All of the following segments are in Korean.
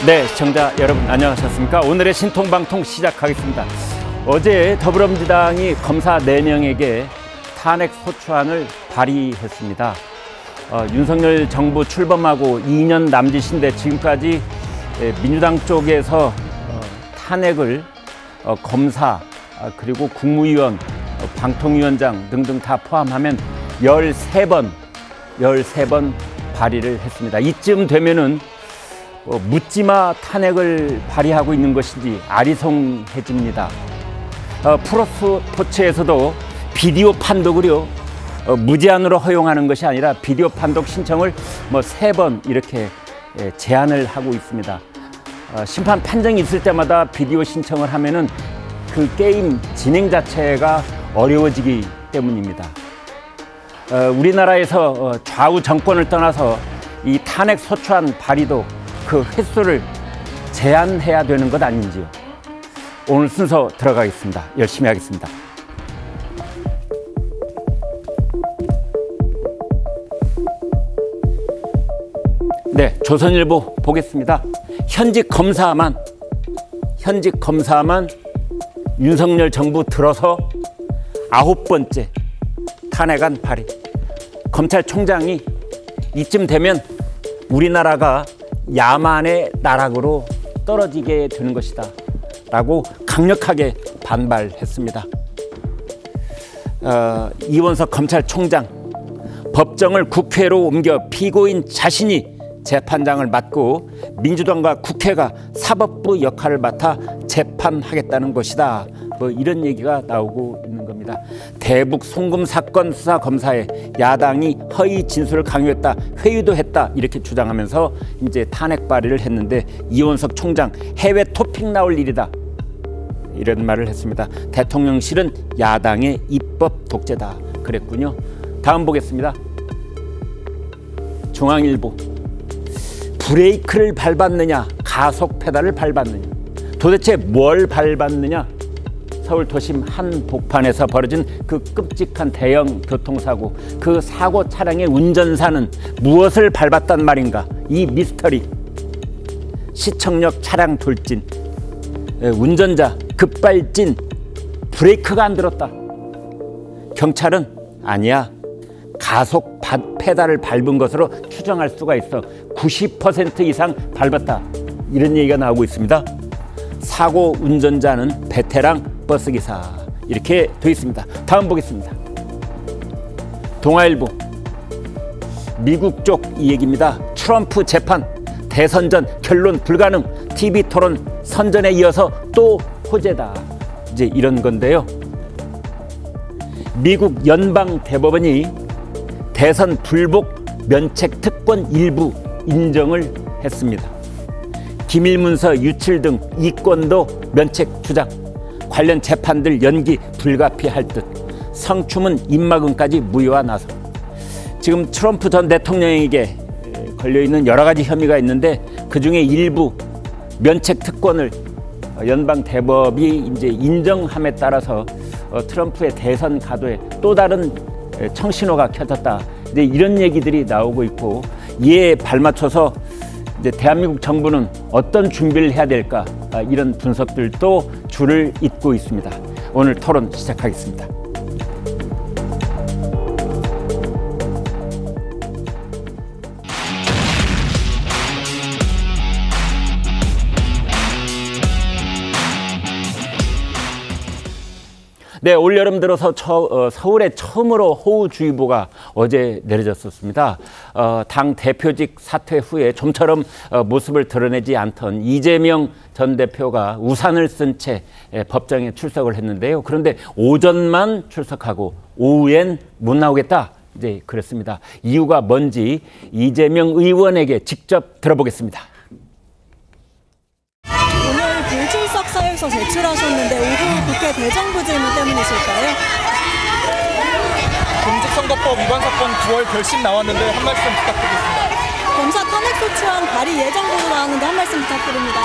네, 시청자 여러분 안녕하셨습니까? 오늘의 신통방통 시작하겠습니다. 어제 더불어민주당이 검사 4명에게 탄핵 소추안을 발의했습니다. 윤석열 정부 출범하고 2년 남짓인데 지금까지 민주당 쪽에서 탄핵을 검사 그리고 국무위원, 방통위원장 등등 다 포함하면 13번 발의를 했습니다. 이쯤 되면은 묻지마 탄핵을 발의하고 있는 것인지 아리송해집니다. 프로스포츠에서도 비디오 판독을요 무제한으로 허용하는 것이 아니라 비디오 판독 신청을 3번 이렇게 제한을 하고 있습니다. 심판 판정이 있을 때마다 비디오 신청을 하면은 그 게임 진행 자체가 어려워지기 때문입니다. 우리나라에서 좌우 정권을 떠나서 이 탄핵 소추안 발의도 그 횟수를 제한해야 되는 것 아닌지요. 오늘 순서 들어가겠습니다. 열심히 하겠습니다. 네, 조선일보 보겠습니다. 현직 검사만 윤석열 정부 들어서 9번째 탄핵안 발의. 검찰총장이 이쯤 되면 우리나라가 야만의 나락으로 떨어지게 되는 것이다 라고 강력하게 반발했습니다. 이원석 검찰총장, 법정을 국회로 옮겨 피고인 자신이 재판장을 맡고 민주당과 국회가 사법부 역할을 맡아 재판하겠다는 것이다. 이런 얘기가 나오고 있는 겁니다. 대북 송금 사건 수사 검사에 야당이 허위 진술을 강요했다, 회유도 했다 이렇게 주장하면서 이제 탄핵 발의를 했는데 이원석 총장 해외 토픽 나올 일이다 이런 말을 했습니다. 대통령실은 야당의 입법 독재다 그랬군요. 다음 보겠습니다. 중앙일보. 브레이크를 밟았느냐 가속 페달을 밟았느냐, 도대체 뭘 밟았느냐. 서울 도심 한복판에서 벌어진 그 끔찍한 대형 교통사고, 그 사고 차량의 운전사는 무엇을 밟았단 말인가. 이 미스터리. 시청역 차량 돌진, 운전자 급발진, 브레이크가 안 들었다. 경찰은 아니야, 가속 페달을 밟은 것으로 추정할 수가 있어, 90% 이상 밟았다 이런 얘기가 나오고 있습니다. 사고 운전자는 베테랑 버스기사 이렇게 되어 있습니다. 다음 보겠습니다. 동아일보. 미국 쪽 이 얘기입니다. 트럼프 재판 대선 전 결론 불가능, TV토론 선전에 이어서 또 호재다 이제 이런 건데요. 미국 연방대법원이 대선 불복 면책 특권 일부 인정을 했습니다. 기밀문서 유출 등 이권도 면책 주장, 관련 재판들 연기 불가피할 듯, 성추문 입막음까지 무효화 나서. 지금 트럼프 전 대통령에게 걸려있는 여러 가지 혐의가 있는데 그중에 일부 면책 특권을 연방 대법이 이제 인정함에 따라서 트럼프의 대선 가도에 또 다른 청신호가 켜졌다. 이제 이런 얘기들이 나오고 있고, 이에 발맞춰서 이제 대한민국 정부는 어떤 준비를 해야 될까, 이런 분석들도 줄을 잇고 있습니다. 오늘 토론 시작하겠습니다. 네, 올여름 들어서 서울에 처음으로 호우주의보가 어제 내려졌었습니다. 당 대표직 사퇴 후에 좀처럼 모습을 드러내지 않던 이재명 전 대표가 우산을 쓴 채 법정에 출석을 했는데요. 그런데 오전만 출석하고 오후엔 못 나오겠다 이제 그랬습니다. 이유가 뭔지 이재명 의원에게 직접 들어보겠습니다. 사유서 제출하셨는데 오후 국회 대정부 질문 때문이실까요? 공직선거법 위반 사건 9월 결심 나왔는데 한 말씀 부탁드리겠습니다. 검사 탄핵소추안 발의 예정 보도 나왔는데 한 말씀 부탁드립니다.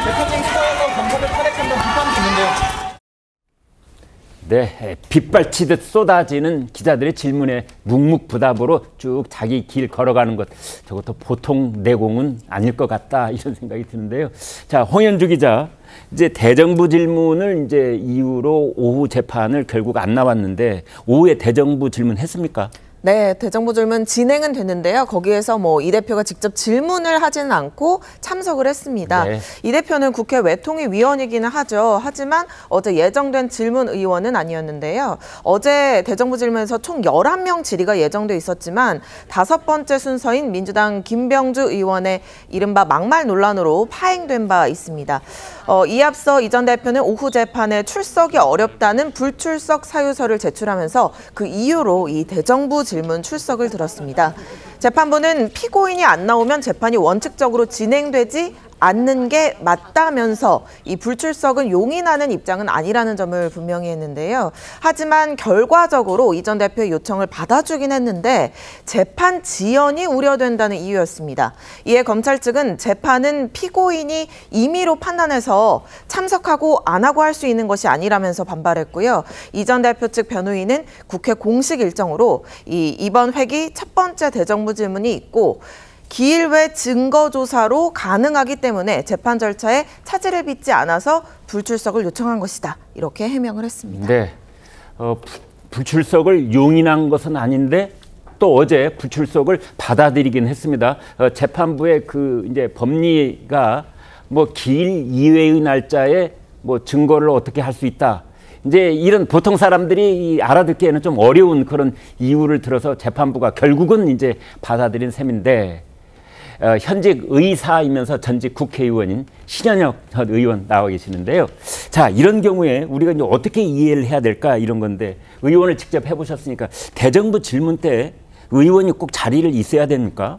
대표직 수사에서 검사를 탄핵한다는 비판이 있는데요. 네, 빗발치듯 쏟아지는 기자들의 질문에 묵묵부답으로 쭉 자기 길 걸어가는 것, 저것도 보통 내공은 아닐 것 같다 이런 생각이 드는데요. 자, 홍현주 기자, 이제 대정부 질문을 이제 이후로 오후 재판을 결국 안 나왔는데 오후에 대정부 질문 했습니까? 네, 대정부 질문 진행은 됐는데요. 거기에서 이 대표가 직접 질문을 하지는 않고 참석을 했습니다. 네. 이 대표는 국회 외통위위원이기는 하죠. 하지만 어제 예정된 질문 의원은 아니었는데요. 어제 대정부 질문에서 총 11명 질의가 예정돼 있었지만 5번째 순서인 민주당 김병주 의원의 이른바 막말 논란으로 파행된 바 있습니다. 이에 앞서 이 전 대표는 오후 재판에 출석이 어렵다는 불출석 사유서를 제출하면서 그 이유로 이 대정부 질문 출석을 들었습니다. 재판부는 피고인이 안 나오면 재판이 원칙적으로 진행되지 않는 게 맞다면서 이 불출석은 용인하는 입장은 아니라는 점을 분명히 했는데요. 하지만 결과적으로 이 전 대표의 요청을 받아주긴 했는데 재판 지연이 우려된다는 이유였습니다. 이에 검찰 측은 재판은 피고인이 임의로 판단해서 참석하고 안 하고 할 수 있는 것이 아니라면서 반발했고요. 이 전 대표 측 변호인은 국회 공식 일정으로 이번 회기 첫 번째 대정부 질문이 있고 기일 외 증거조사로 가능하기 때문에 재판 절차에 차질을 빚지 않아서 불출석을 요청한 것이다. 이렇게 해명을 했습니다. 네, 불출석을 용인한 것은 아닌데 또 어제 불출석을 받아들이긴 했습니다. 재판부의 이제 법리가 기일 이외의 날짜에 증거를 어떻게 할 수 있다. 이제 이런 보통 사람들이 알아듣기에는 좀 어려운 그런 이유를 들어서 재판부가 결국은 이제 받아들인 셈인데 현직 의사이면서 전직 국회의원인 신현역 전 의원 나와 계시는데요. 자, 이런 경우에 우리가 이제 어떻게 이해를 해야 될까 이런 건데 의원을 직접 해보셨으니까 대정부 질문 때 의원이 꼭 자리를 있어야 됩니까?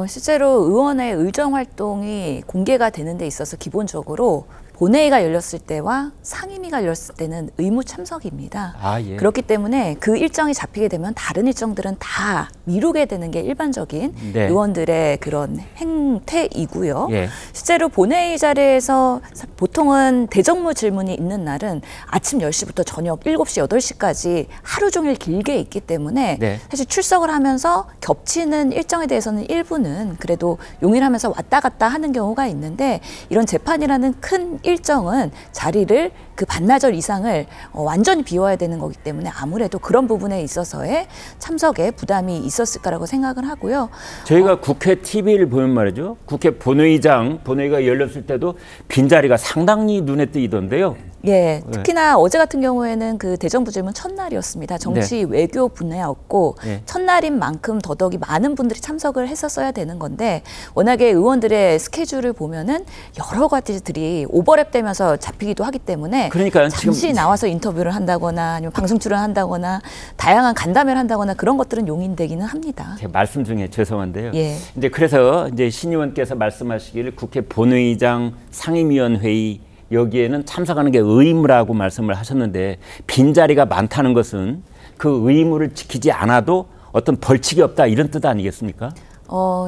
실제로 의원의 의정 활동이 공개가 되는 데 있어서 기본적으로 본회의가 열렸을 때와 상임위가 열렸을 때는 의무 참석입니다. 예. 그렇기 때문에 그 일정이 잡히게 되면 다른 일정들은 다 미루게 되는 게 일반적인 네. 의원들의 그런 행태이고요. 예. 실제로 본회의 자리에서 보통은 대정부 질문이 있는 날은 아침 10시부터 저녁 7시, 8시까지 하루 종일 길게 있기 때문에 네. 사실 출석을 하면서 겹치는 일정에 대해서는 일부는 그래도 용인하면서 왔다 갔다 하는 경우가 있는데 이런 재판이라는 큰 일정은 자리를 그 반나절 이상을 완전히 비워야 되는 거기 때문에 아무래도 그런 부분에 있어서의 참석에 부담이 있었을 거라고 생각을 하고요. 저희가 국회 TV를 보면 말이죠. 국회 본회의가 열렸을 때도 빈자리가 상당히 눈에 띄던데요. 예, 특히나 어제 같은 경우에는 그 대정부 질문 첫날이었습니다. 정치 네. 외교 분야였고 네. 첫날인 만큼 더더욱이 많은 분들이 참석을 했었어야 되는 건데 워낙에 의원들의 스케줄을 보면은 여러 가지들이 오버랩 되면서 잡히기도 하기 때문에 그러니까 잠시 지금 나와서 인터뷰를 한다거나 아니면 방송 출연한다거나 다양한 간담회를 한다거나 그런 것들은 용인되기는 합니다. 제 말씀 중에 죄송한데요. 예. 이제 그래서 이제 신 의원께서 말씀하시기를 국회 본회의장 상임위원회의 여기에는 참석하는 게 의무라고 말씀을 하셨는데 빈자리가 많다는 것은 그 의무를 지키지 않아도 어떤 벌칙이 없다 이런 뜻 아니겠습니까?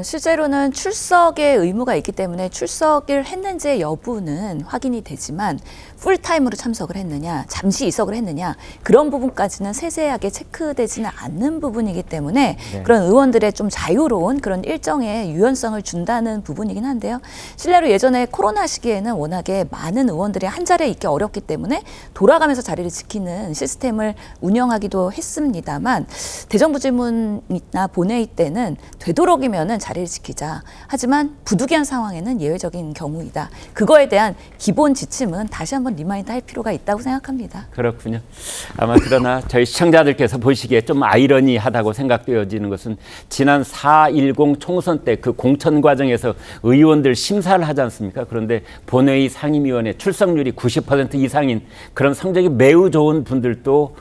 실제로는 출석의 의무가 있기 때문에 출석을 했는지의 여부는 확인이 되지만 풀타임으로 참석을 했느냐, 잠시 이석을 했느냐 그런 부분까지는 세세하게 체크되지는 않는 부분이기 때문에 네. 그런 의원들의 좀 자유로운 그런 일정의 유연성을 준다는 부분이긴 한데요. 실례로 예전에 코로나 시기에는 워낙에 많은 의원들이 한 자리에 있기 어렵기 때문에 돌아가면서 자리를 지키는 시스템을 운영하기도 했습니다만 대정부 질문이나 본회의 때는 되도록이면은 자리를 지키자. 하지만 부득이한 상황에는 예외적인 경우이다. 그거에 대한 기본 지침은 다시 한번 리마인드 할 필요가 있다고 생각합니다. 그렇군요. 아마 그러나 저희 시청자들께서 보시기에 좀 아이러니하다고 생각되어지는 것은 지난 4.10 총선 때 그 공천 과정에서 의원들 심사를 하지 않습니까? 그런데 본회의 상임위원회 출석률이 90% 이상인 그런 성적이 매우 좋은 분들도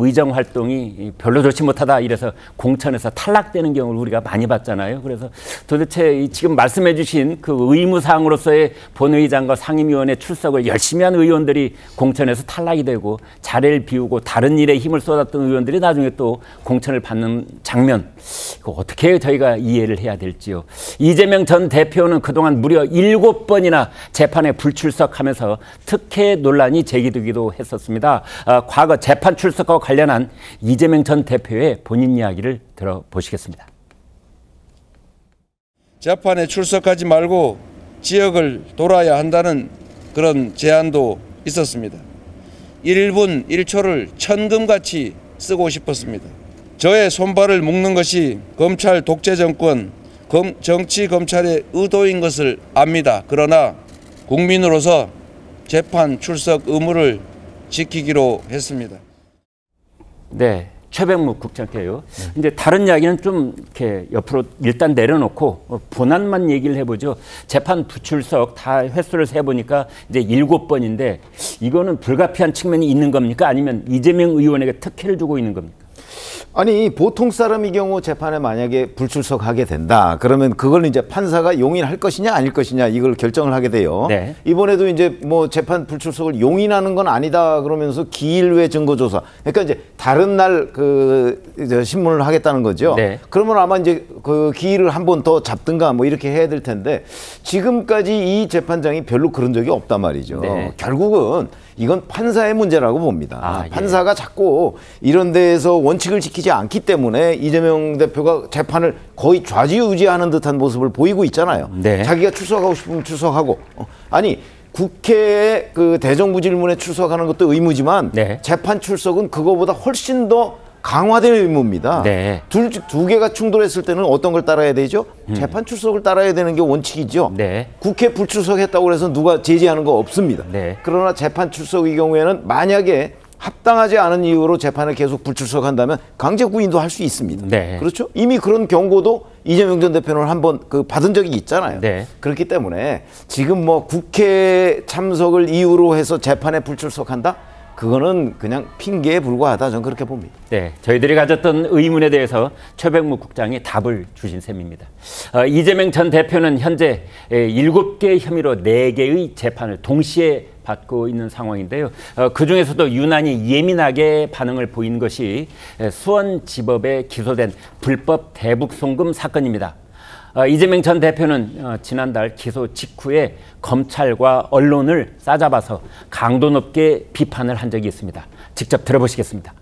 의정 활동이 별로 좋지 못하다 이래서 공천에서 탈락되는 경우를 우리가 많이 봤잖아요. 거잖아요. 그래서 도대체 지금 말씀해 주신 그 의무사항으로서의 본회의장과 상임위원회 출석을 열심히 한 의원들이 공천에서 탈락이 되고 자리를 비우고 다른 일에 힘을 쏟았던 의원들이 나중에 또 공천을 받는 장면, 이거 어떻게 저희가 이해를 해야 될지요. 이재명 전 대표는 그동안 무려 7번이나 재판에 불출석하면서 특혜 논란이 제기되기도 했었습니다. 과거 재판 출석과 관련한 이재명 전 대표의 본인 이야기를 들어보시겠습니다. 재판에 출석하지 말고 지역을 돌아야 한다는 그런 제안도 있었습니다. 1분 1초를 천금같이 쓰고 싶었습니다. 저의 손발을 묶는 것이 검찰 독재 정권, 정치 검찰의 의도인 것을 압니다. 그러나 국민으로서 재판 출석 의무를 지키기로 했습니다. 네, 최백무 국장께요. 이제 다른 이야기는 좀 이렇게 옆으로 일단 내려놓고 본안만 얘기를 해보죠. 재판 부출석 다 횟수를 세보니까 이제 7번인데 이거는 불가피한 측면이 있는 겁니까? 아니면 이재명 의원에게 특혜를 주고 있는 겁니까? 아니, 보통 사람의 경우 재판에 만약에 불출석하게 된다. 그러면 그걸 이제 판사가 용인할 것이냐 아닐 것이냐 이걸 결정을 하게 돼요. 네. 이번에도 이제 뭐 재판 불출석을 용인하는 건 아니다 그러면서 기일 외 증거조사. 그러니까 이제 다른 날 그 신문을 하겠다는 거죠. 네. 그러면 아마 이제 그 기일을 한 번 더 잡든가 뭐 이렇게 해야 될 텐데 지금까지 이 재판장이 별로 그런 적이 없단 말이죠. 네. 결국은 이건 판사의 문제라고 봅니다. 예. 판사가 자꾸 이런 데에서 원칙을 지키지 않기 때문에 이재명 대표가 재판을 거의 좌지우지하는 듯한 모습을 보이고 있잖아요. 네. 자기가 출석하고 싶으면 출석하고. 아니 국회에 그 대정부 질문에 출석하는 것도 의무지만 네. 재판 출석은 그거보다 훨씬 더 강화된 의무입니다. 네. 두 개가 충돌했을 때는 어떤 걸 따라야 되죠? 재판 출석을 따라야 되는 게 원칙이죠. 네. 국회 불출석했다고 해서 누가 제지하는 거 없습니다. 네. 그러나 재판 출석의 경우에는 만약에 합당하지 않은 이유로 재판에 계속 불출석한다면 강제 구인도 할 수 있습니다. 네. 그렇죠? 이미 그런 경고도 이재명 전 대표는 한번 받은 적이 있잖아요. 네. 그렇기 때문에 지금 뭐 국회 참석을 이유로 해서 재판에 불출석한다? 그거는 그냥 핑계에 불과하다. 저는 그렇게 봅니다. 네, 저희들이 가졌던 의문에 대해서 최백무 국장이 답을 주신 셈입니다. 이재명 전 대표는 현재 7개의 혐의로 4개의 재판을 동시에 받고 있는 상황인데요. 그중에서도 유난히 예민하게 반응을 보인 것이 수원지법에 기소된 불법 대북송금 사건입니다. 이재명 전 대표는 지난달 기소 직후에 검찰과 언론을 싸잡아서 강도 높게 비판을 한 적이 있습니다. 직접 들어보시겠습니다.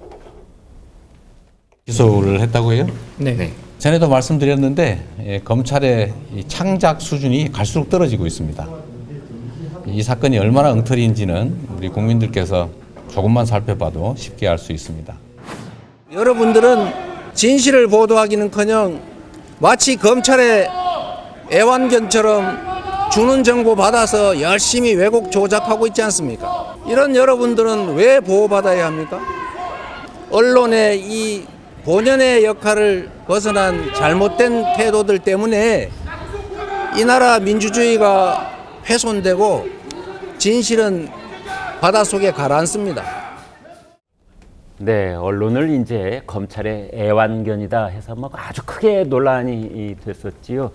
기소를 했다고요? 네. 전에도 말씀드렸는데 검찰의 이 창작 수준이 갈수록 떨어지고 있습니다. 이 사건이 얼마나 엉터리인지는 우리 국민들께서 조금만 살펴봐도 쉽게 알 수 있습니다. 여러분들은 진실을 보도하기는커녕 마치 검찰의 애완견처럼 주는 정보 받아서 열심히 왜곡 조작하고 있지 않습니까? 이런 여러분들은 왜 보호받아야 합니까? 언론의 이 본연의 역할을 벗어난 잘못된 태도들 때문에 이 나라 민주주의가 훼손되고 진실은 바닷속에 가라앉습니다. 네, 언론을 이제 검찰의 애완견이다 해서 막 아주 크게 논란이 됐었지요.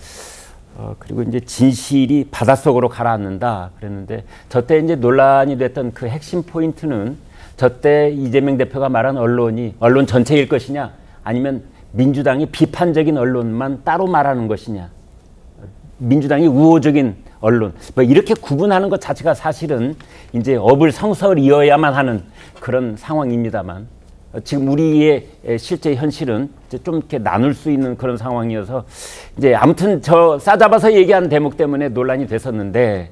그리고 이제 진실이 바닷속으로 가라앉는다 그랬는데 저때 이제 논란이 됐던 그 핵심 포인트는 저때 이재명 대표가 말한 언론이 언론 전체일 것이냐 아니면 민주당이 비판적인 언론만 따로 말하는 것이냐 민주당이 우호적인 언론 뭐 이렇게 구분하는 것 자체가 사실은 이제 업을 성설 이어야만 하는 그런 상황입니다만 지금 우리의 실제 현실은 이제 좀 이렇게 나눌 수 있는 그런 상황이어서 이제 아무튼 저 싸잡아서 얘기한 대목 때문에 논란이 됐었는데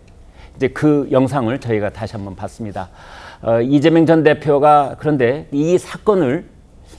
이제 그 영상을 저희가 다시 한번 봤습니다. 이재명 전 대표가 그런데 이 사건을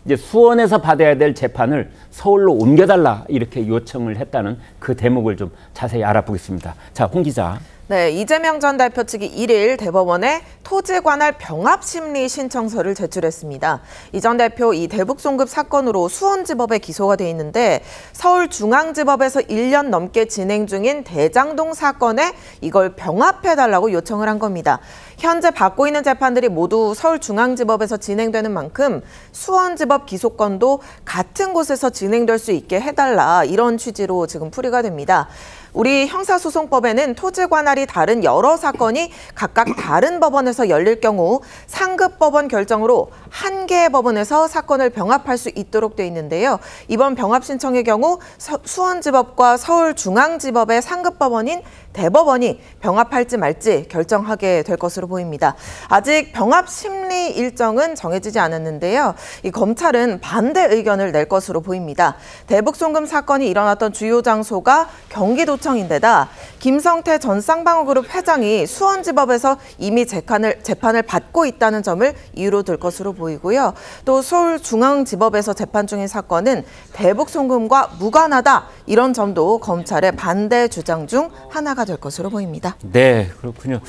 이제 수원에서 받아야 될 재판을 서울로 옮겨달라 이렇게 요청을 했다는 그 대목을 좀 자세히 알아보겠습니다. 자, 홍 기자. 네, 이재명 전 대표 측이 1일 대법원에 토지 관할 병합 심리 신청서를 제출했습니다. 이 전 대표 이 대북 송금 사건으로 수원지법에 기소가 돼 있는데 서울중앙지법에서 1년 넘게 진행 중인 대장동 사건에 이걸 병합해달라고 요청을 한 겁니다. 현재 받고 있는 재판들이 모두 서울중앙지법에서 진행되는 만큼 수원지법 기소건도 같은 곳에서 진행될 수 있게 해달라, 이런 취지로 지금 풀이가 됩니다. 우리 형사소송법에는 토지 관할이 다른 여러 사건이 각각 다른 법원에서 열릴 경우 상급 법원 결정으로 한 개의 법원에서 사건을 병합할 수 있도록 돼 있는데요. 이번 병합 신청의 경우 수원지법과 서울중앙지법의 상급 법원인 대법원이 병합할지 말지 결정하게 될 것으로 보입니다. 아직 병합 심리 일정은 정해지지 않았는데요. 이 검찰은 반대 의견을 낼 것으로 보입니다. 대북 송금 사건이 일어났던 주요 장소가 경기도청인데다 김성태 전 쌍방울그룹 회장이 수원지법에서 이미 재판을 받고 있다는 점을 이유로 들 것으로 보이고요. 또 서울중앙지법에서 재판 중인 사건은 대북 송금과 무관하다, 이런 점도 검찰의 반대 주장 중 하나가 될 것으로 보입니다. 네, 그렇군요.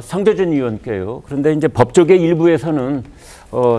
상대준 의원께요. 그런데 이제 법조계 일부에서는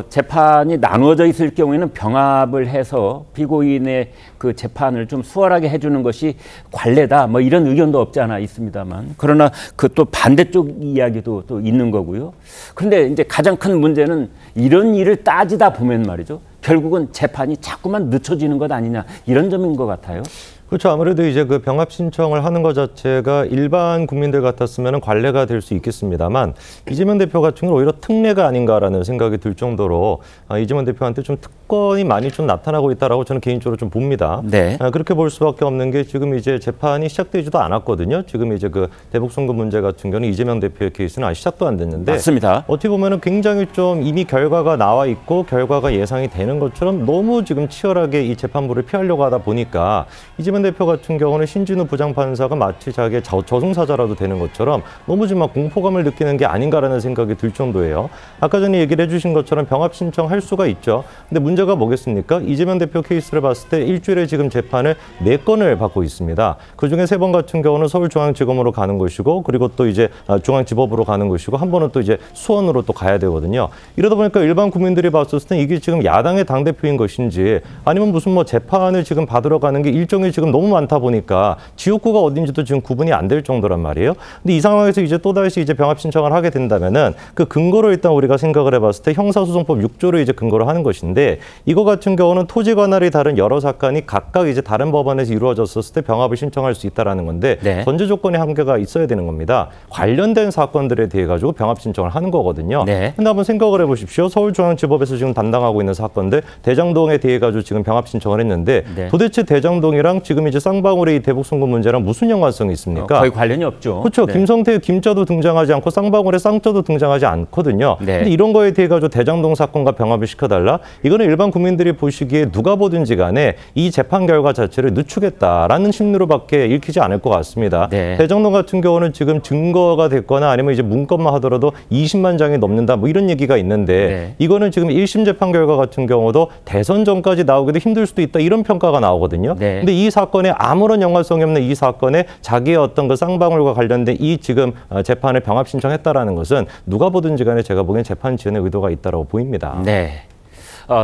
재판이 나누어져 있을 경우에는 병합을 해서 피고인의 그 재판을 좀 수월하게 해주는 것이 관례다, 뭐 이런 의견도 없지 않아 있습니다만, 그러나 그 또 반대쪽 이야기도 또 있는 거고요. 그런데 이제 가장 큰 문제는 이런 일을 따지다 보면 말이죠, 결국은 재판이 자꾸만 늦춰지는 것 아니냐, 이런 점인 것 같아요. 그렇죠. 아무래도 이제 그 병합 신청을 하는 것 자체가 일반 국민들 같았으면 관례가 될 수 있겠습니다만, 이재명 대표 같은 경우는 오히려 특례가 아닌가라는 생각이 들 정도로 이재명 대표한테 좀 특권이 많이 좀 나타나고 있다라고 저는 개인적으로 좀 봅니다. 네. 그렇게 볼 수밖에 없는 게 지금 이제 재판이 시작되지도 않았거든요. 지금 이제 그 대북 송금 문제 같은 경우는 이재명 대표의 케이스는 아직 시작도 안 됐는데, 맞습니다. 어떻게 보면은 굉장히 좀 이미 결과가 나와 있고 결과가 예상이 되는 것처럼 너무 지금 치열하게 이 재판부를 피하려고 하다 보니까 이재명 대표 같은 경우는 신진우 부장판사가 마치 자기의 저승사자라도 되는 것처럼 너무 좀 막 공포감을 느끼는 게 아닌가라는 생각이 들 정도예요. 아까 전에 얘기를 해주신 것처럼 병합 신청할 수가 있죠. 근데 문제가 뭐겠습니까? 이재명 대표 케이스를 봤을 때 일주일에 지금 재판을 4건을 받고 있습니다. 그중에 3번 같은 경우는 서울중앙지검으로 가는 것이고, 그리고 또 이제 중앙지법으로 가는 것이고, 한 번은 또 이제 수원으로 또 가야 되거든요. 이러다 보니까 일반 국민들이 봤을 때 이게 지금 야당의 당대표인 것인지, 아니면 무슨 뭐 재판을 지금 받으러 가는 게 일정이 지금 너무 많다 보니까 지역구가 어딘지도 지금 구분이 안 될 정도란 말이에요. 근데 이 상황에서 이제 또다시 이제 병합 신청을 하게 된다면은 그 근거를 일단 우리가 생각을 해봤을 때 형사소송법 6조를 이제 근거로 하는 것인데, 이거 같은 경우는 토지 관할이 다른 여러 사건이 각각 이제 다른 법원에서 이루어졌을 때 병합을 신청할 수 있다라는 건데, 네. 전제 조건의 한계가 있어야 되는 겁니다. 관련된 사건들에 대해 가지고 병합 신청을 하는 거거든요. 네. 근데 한번 생각을 해보십시오. 서울중앙지법에서 지금 담당하고 있는 사건들, 대장동에 대해 가지고 지금 병합 신청을 했는데, 네. 도대체 대장동이랑 지금 이제 쌍방울의 이 대북 송금 문제랑 무슨 연관성이 있습니까? 거의 관련이 없죠. 그렇죠. 네. 김성태의 김자도 등장하지 않고 쌍방울의 쌍자도 등장하지 않거든요. 네. 근데 이런 거에 대해 가지고 대장동 사건과 병합을 시켜달라? 이거는 일반 국민들이 보시기에 누가 보든지 간에 이 재판 결과 자체를 늦추겠다라는 심리로밖에 읽히지 않을 것 같습니다. 네. 대장동 같은 경우는 지금 증거가 됐거나 아니면 이제 문건만 하더라도 20만 장이 넘는다, 뭐 이런 얘기가 있는데, 네. 이거는 지금 1심 재판 결과 같은 경우도 대선 전까지 나오기도 힘들 수도 있다, 이런 평가가 나오거든요. 네. 근데 이 사건에 아무런 연관성이 없는 이 사건에 자기의 어떤 그 쌍방울과 관련된 이 지금 재판을 병합 신청했다라는 것은 누가 보든지 간에 제가 보기엔 재판 지연의 의도가 있다고 보입니다. 네.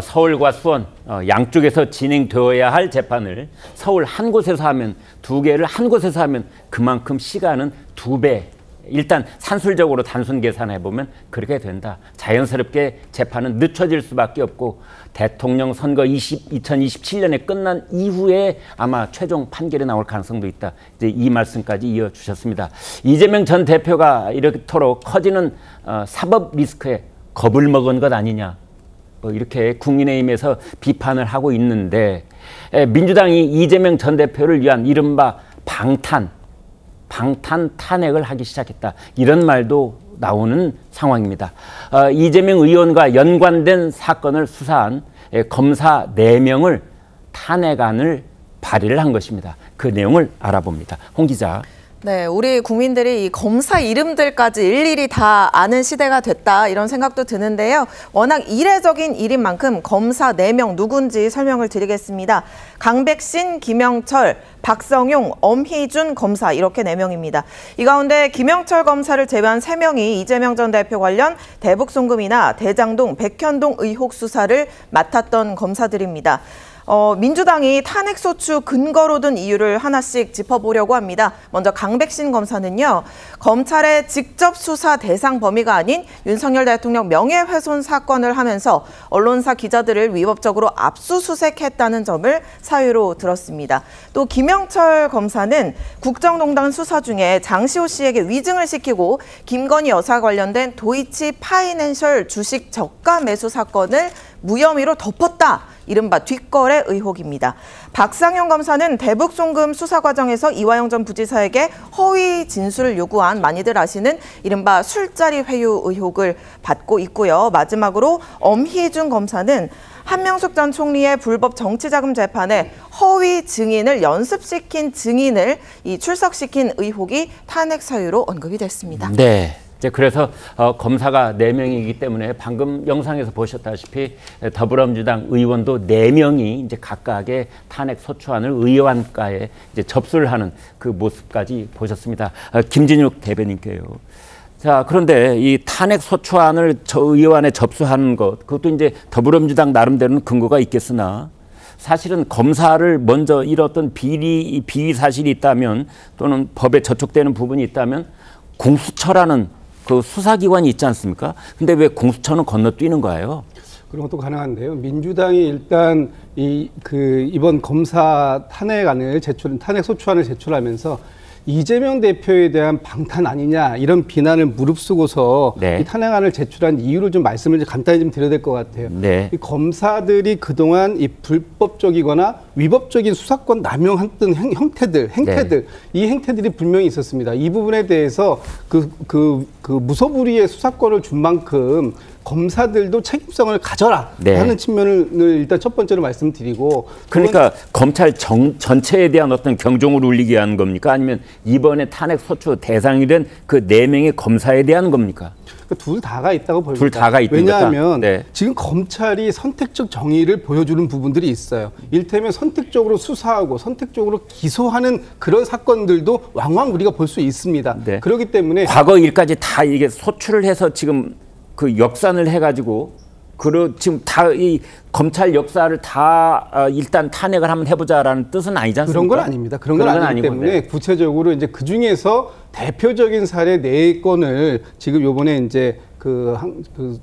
서울과 수원 양쪽에서 진행되어야 할 재판을 서울 한 곳에서 하면, 2개를 한 곳에서 하면 그만큼 시간은 2배. 일단 산술적으로 단순 계산해 보면 그렇게 된다. 자연스럽게 재판은 늦춰질 수밖에 없고, 대통령 선거 2027년에 끝난 이후에 아마 최종 판결이 나올 가능성도 있다. 이제 이 말씀까지 이어주셨습니다. 이재명 전 대표가 이렇도록 커지는 사법 리스크에 겁을 먹은 것 아니냐, 이렇게 국민의힘에서 비판을 하고 있는데, 민주당이 이재명 전 대표를 위한 이른바 방탄 탄핵을 하기 시작했다, 이런 말도 나오는 상황입니다. 이재명 의원과 연관된 사건을 수사한 검사 4명을 탄핵안을 발의를 한 것입니다. 그 내용을 알아봅니다. 홍 기자. 네, 우리 국민들이 이 검사 이름들까지 일일이 다 아는 시대가 됐다 이런 생각도 드는데요. 워낙 이례적인 일인 만큼 검사 4명 누군지 설명을 드리겠습니다. 강백신, 김영철, 박성용, 엄희준 검사 이렇게 4명입니다. 이 가운데 김영철 검사를 제외한 3명이 이재명 전 대표 관련 대북송금이나 대장동, 백현동 의혹 수사를 맡았던 검사들입니다. 민주당이 탄핵소추 근거로 든 이유를 하나씩 짚어보려고 합니다. 먼저 강백신 검사는요, 검찰의 직접 수사 대상 범위가 아닌 윤석열 대통령 명예훼손 사건을 하면서 언론사 기자들을 위법적으로 압수수색했다는 점을 사유로 들었습니다. 또 김영철 검사는 국정농단 수사 중에 장시호 씨에게 위증을 시키고 김건희 여사 관련된 도이치 파이낸셜 주식 저가 매수 사건을 무혐의로 덮었다. 이른바 뒷거래 의혹입니다. 박상현 검사는 대북송금 수사 과정에서 이화영 전 부지사에게 허위 진술을 요구한 많이들 아시는 이른바 술자리 회유 의혹을 받고 있고요. 마지막으로 엄희준 검사는 한명숙 전 총리의 불법 정치자금 재판에 허위 증인을 연습시킨 증인을 출석시킨 의혹이 탄핵 사유로 언급이 됐습니다. 네. 그래서 검사가 4명이기 때문에 방금 영상에서 보셨다시피 더불어민주당 의원도 4명이 이제 각각의 탄핵 소추안을 의원가에 이제 접수를 하는 그 모습까지 보셨습니다. 김진욱 대변인께요. 자, 그런데 이 탄핵 소추안을 의원에 접수하는 것, 그것도 이제 더불어민주당 나름대로는 근거가 있겠으나 사실은 검사를 먼저 이런 비위 사실이 있다면 또는 법에 저촉되는 부분이 있다면 공수처라는 그 수사기관이 있지 않습니까? 근데 왜 공수처는 건너뛰는 거예요? 그런 것도 가능한데요. 민주당이 일단 이번 검사 탄핵 소추안을 제출하면서 이재명 대표에 대한 방탄 아니냐 이런 비난을 무릅쓰고서 이 탄핵안을 제출한 이유를 좀 말씀을 간단히 좀 드려야 될 것 같아요. 이 행태들이 그동안 이 불법적이거나 위법적인 수사권 남용했던 행태들, 이 행태들이 분명히 있었습니다. 이 부분에 대해서 그 무소불위의 수사권을 준 만큼 검사들도 책임성을 가져라 하는 측면을 일단 첫 번째로 말씀드리고, 그러니까 검찰 전체에 대한 어떤 경종을 울리게 하는 겁니까? 아니면 이번에 탄핵 소추 대상이 된 그 4명의 검사에 대한 겁니까? 둘 다가 있다고 봅니다. 둘 다가 있다. 왜냐하면 지금 검찰이 선택적 정의를 보여주는 부분들이 있어요. 이를테면 선택적으로 수사하고 선택적으로 기소하는 그런 사건들도 왕왕 우리가 볼 수 있습니다. 그렇기 때문에 과거 일까지 다 이게 소추를 해서 지금 그 역산을 해가지고 지금 다 이 검찰 역사를 다 일단 탄핵을 한번 해보자라는 뜻은 아니지 않습니까? 그런 건 아닙니다. 그런 건 아니기 때문에 구체적으로 이제 그 중에서 대표적인 사례 4건을 지금 요번에 이제 그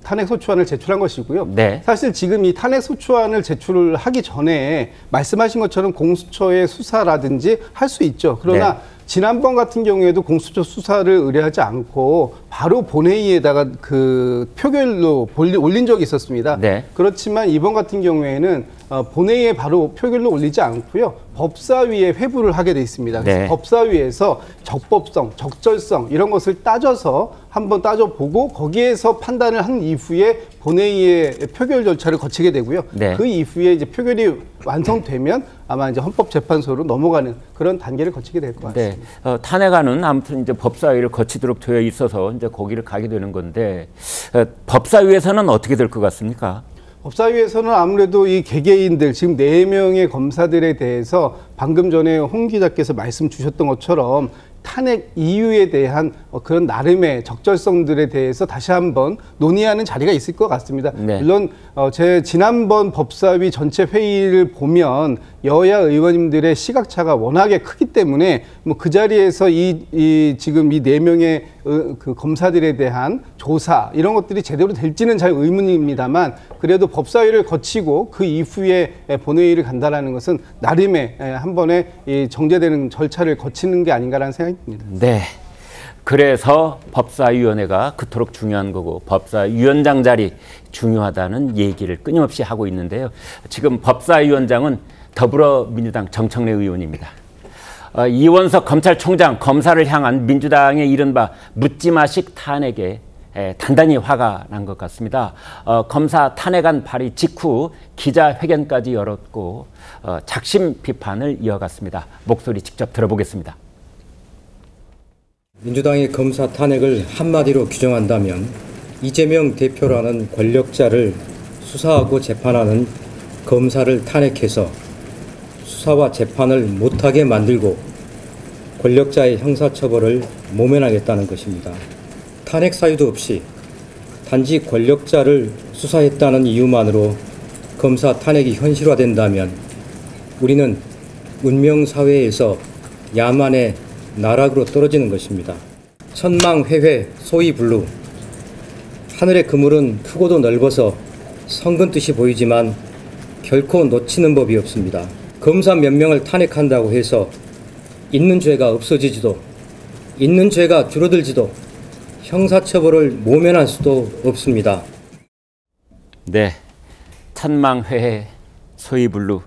탄핵 소추안을 제출한 것이고요. 사실 지금 이 탄핵 소추안을 제출을 하기 전에 말씀하신 것처럼 공수처의 수사라든지 할 수 있죠. 그러나 지난번 같은 경우에도 공수처 수사를 의뢰하지 않고 바로 본회의에다가 그 표결로 올린 적이 있었습니다. 그렇지만 이번 같은 경우에는 본회의에 바로 표결로 올리지 않고요. 법사위에 회부를 하게 돼 있습니다. 그래서 법사위에서 적법성, 적절성 이런 것을 따져서 한번 따져보고 거기에서 판단을 한 이후에 본회의의 표결 절차를 거치게 되고요. 그 이후에 이제 표결이 완성되면 아마 이제 헌법재판소로 넘어가는 그런 단계를 거치게 될 것 같습니다. 탄핵안은 아무튼 이제 법사위를 거치도록 되어 있어서 이제 거기를 가게 되는 건데 법사위에서는 어떻게 될 것 같습니까? 법사위에서는 아무래도 이 개개인들 지금 4명의 검사들에 대해서 방금 전에 홍 기자께서 말씀 주셨던 것처럼 탄핵 이유에 대한 그런 나름의 적절성들에 대해서 다시 한번 논의하는 자리가 있을 것 같습니다. 물론 제 지난번 법사위 전체 회의를 보면 여야 의원님들의 시각차가 워낙에 크기 때문에 뭐 그 자리에서 지금 이 4명의 그 검사들에 대한 조사 이런 것들이 제대로 될지는 잘 의문입니다만 그래도 법사위를 거치고 그 이후에 본회의를 간다라는 것은 나름의 한 번에 이 정제되는 절차를 거치는 게 아닌가라는 생각이 듭니다. 그래서 법사위원회가 그토록 중요한 거고 법사위원장 자리 중요하다는 얘기를 끊임없이 하고 있는데요. 지금 법사위원장은 더불어민주당 정청래 의원입니다. 이원석 검찰총장 검사를 향한 민주당의 이른바 묻지마식 탄핵에 단단히 화가 난 것 같습니다. 검사 탄핵안 발의 직후 기자회견까지 열었고 ، 작심 비판을 이어갔습니다. 목소리 직접 들어보겠습니다. 민주당의 검사 탄핵을 한마디로 규정한다면 이재명 대표라는 권력자를 수사하고 재판하는 검사를 탄핵해서 수사와 재판을 못하게 만들고 권력자의 형사처벌을 모면하겠다는 것입니다. 탄핵 사유도 없이 단지 권력자를 수사했다는 이유만으로 검사 탄핵이 현실화된다면 우리는 문명사회에서 야만의 나락으로 떨어지는 것입니다. 천망회회 소위 블루. 하늘의 그물은 크고도 넓어서 성근 뜻이 보이지만 결코 놓치는 법이 없습니다. 검사 몇 명을 탄핵한다고 해서 있는 죄가 없어지지도 있는 죄가 줄어들지도 형사처벌을 모면할 수도 없습니다. 네, 천망회회 소위 블루.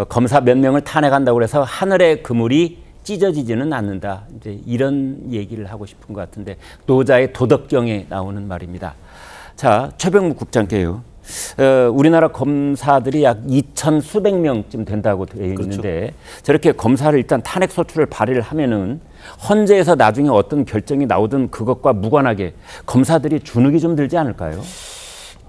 검사 몇 명을 탄핵한다고 해서 하늘의 그물이 찢어지지는 않는다. 이제 이런 얘기를 하고 싶은 것 같은데 노자의 도덕경에 나오는 말입니다. 자, 최병무 국장께요. 우리나라 검사들이 약 2천 수백 명쯤 된다고 되어 있는데 그렇죠. 저렇게 검사를 일단 탄핵 소추를 발의를 하면은 헌재에서 나중에 어떤 결정이 나오든 그것과 무관하게 검사들이 주눅이 좀 들지 않을까요?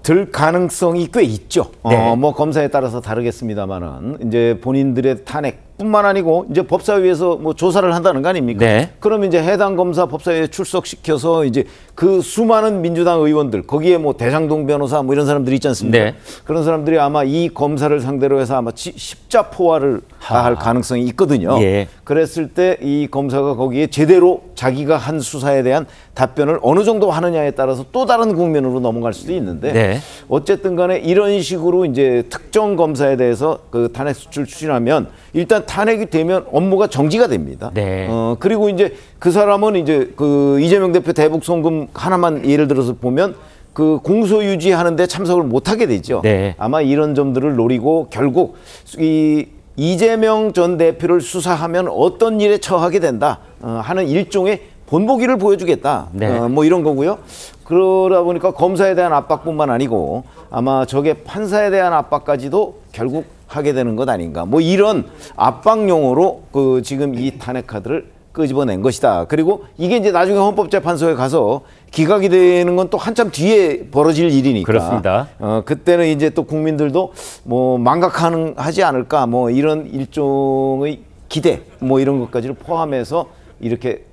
들 가능성이 꽤 있죠. 네. 뭐 검사에 따라서 다르겠습니다만은 이제 본인들의 탄핵뿐만 아니고 이제 법사위에서 뭐 조사를 한다는 거 아닙니까? 네. 그러면 이제 해당 검사 법사위에 출석시켜서 이제 그 수많은 민주당 의원들 거기에 뭐 대장동 변호사 뭐 이런 사람들이 있지 않습니까? 네. 그런 사람들이 아마 이 검사를 상대로 해서 아마 십자포화를 할 가능성이 있거든요. 예. 그랬을 때 이 검사가 거기에 제대로 자기가 한 수사에 대한 답변을 어느 정도 하느냐에 따라서 또 다른 국면으로 넘어갈 수도 있는데 네. 어쨌든 간에 이런 식으로 이제 특정 검사에 대해서 그 탄핵 수출을 추진하면 일단 탄핵이 되면 업무가 정지가 됩니다. 네. 그리고 이제 그 사람은 이제 그 이재명 대표 대북 송금 하나만 예를 들어서 보면 그 공소유지 하는데 참석을 못하게 되죠. 네. 아마 이런 점들을 노리고 결국 이 이재명 전 대표를 수사하면 어떤 일에 처하게 된다 하는 일종의 본보기를 보여주겠다. 네. 뭐 이런 거고요. 그러다 보니까 검사에 대한 압박뿐만 아니고 아마 저게 판사에 대한 압박까지도 결국 하게 되는 것 아닌가. 뭐 이런 압박용으로 그 지금 이 탄핵 카드를 끄집어낸 것이다. 그리고 이게 이제 나중에 헌법재판소에 가서 기각이 되는 건 또 한참 뒤에 벌어질 일이니까. 그렇습니다. 그때는 이제 또 국민들도 뭐 망각하지 않을까 뭐 이런 일종의 기대 뭐 이런 것까지를 포함해서 이렇게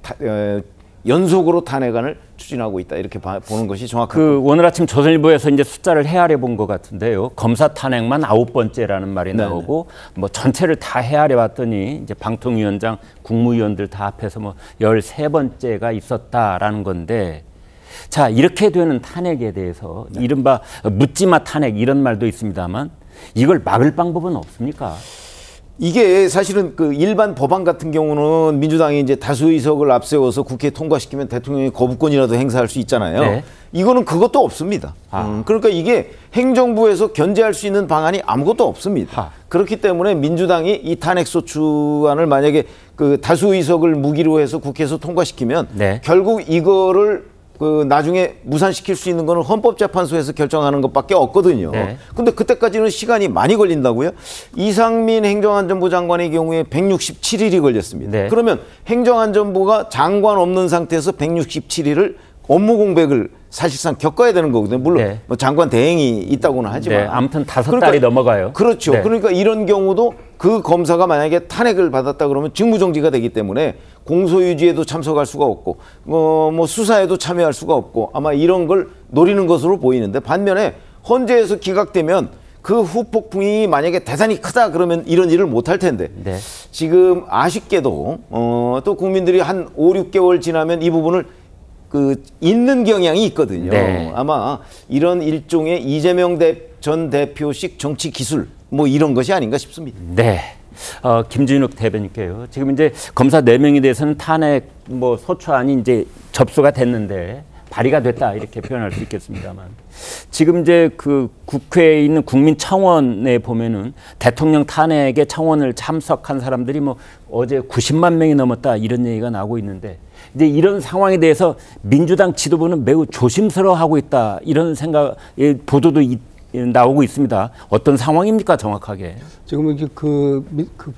연속으로 탄핵안을 추진하고 있다 이렇게 보는 것이 정확합니다. 오늘 아침 조선일보에서 이제 숫자를 헤아려 본 것 같은데요. 검사 탄핵만 9번째라는 말이 네네. 나오고 뭐 전체를 다 헤아려 봤더니 이제 방통위원장, 국무위원들 다 합해서 뭐 13번째가 있었다라는 건데 자, 이렇게 되는 탄핵에 대해서 네. 이른바 묻지마 탄핵 이런 말도 있습니다만 이걸 막을 방법은 없습니까? 이게 사실은 그 일반 법안 같은 경우는 민주당이 이제 다수 의석을 앞세워서 국회에 통과시키면 대통령이 거부권이라도 행사할 수 있잖아요. 네. 이거는 그것도 없습니다. 그러니까 이게 행정부에서 견제할 수 있는 방안이 아무것도 없습니다. 그렇기 때문에 민주당이 이 탄핵소추안을 만약에 그 다수 의석을 무기로 해서 국회에서 통과시키면 네. 결국 이거를 그 나중에 무산시킬 수 있는 거는 헌법재판소에서 결정하는 것밖에 없거든요. 네. 근데 그때까지는 시간이 많이 걸린다고요? 이상민 행정안전부 장관의 경우에 167일이 걸렸습니다. 네. 그러면 행정안전부가 장관 없는 상태에서 167일을 업무 공백을 사실상 겪어야 되는 거거든요. 물론 네. 뭐 장관 대행이 있다고는 하지만. 네, 아무튼 5달이 넘어가요. 그렇죠. 네. 그러니까 이런 경우도 그 검사가 만약에 탄핵을 받았다 그러면 직무정지가 되기 때문에 공소유지에도 참석할 수가 없고 뭐 수사에도 참여할 수가 없고 아마 이런 걸 노리는 것으로 보이는데 반면에 헌재에서 기각되면 그 후폭풍이 만약에 대단히 크다 그러면 이런 일을 못할 텐데 네. 지금 아쉽게도 또 국민들이 한 5, 6개월 지나면 이 부분을 있는 경향이 있거든요. 네. 아마 이런 일종의 이재명 전 대표식 정치 기술 뭐 이런 것이 아닌가 싶습니다. 네. 김준욱 대변인께요. 지금 이제 검사 4명에 대해서는 탄핵 뭐 소추안이 이제 접수가 됐는데 발의가 됐다 이렇게 표현할 수 있겠습니다만 지금 이제 그 국회에 있는 국민청원에 보면은 대통령 탄핵에 청원을 참석한 사람들이 뭐 어제 90만 명이 넘었다 이런 얘기가 나오고 있는데 이제 이런 상황에 대해서 민주당 지도부는 매우 조심스러워하고 있다 이런 생각의 보도도 나오고 있습니다. 어떤 상황입니까, 정확하게? 지금 그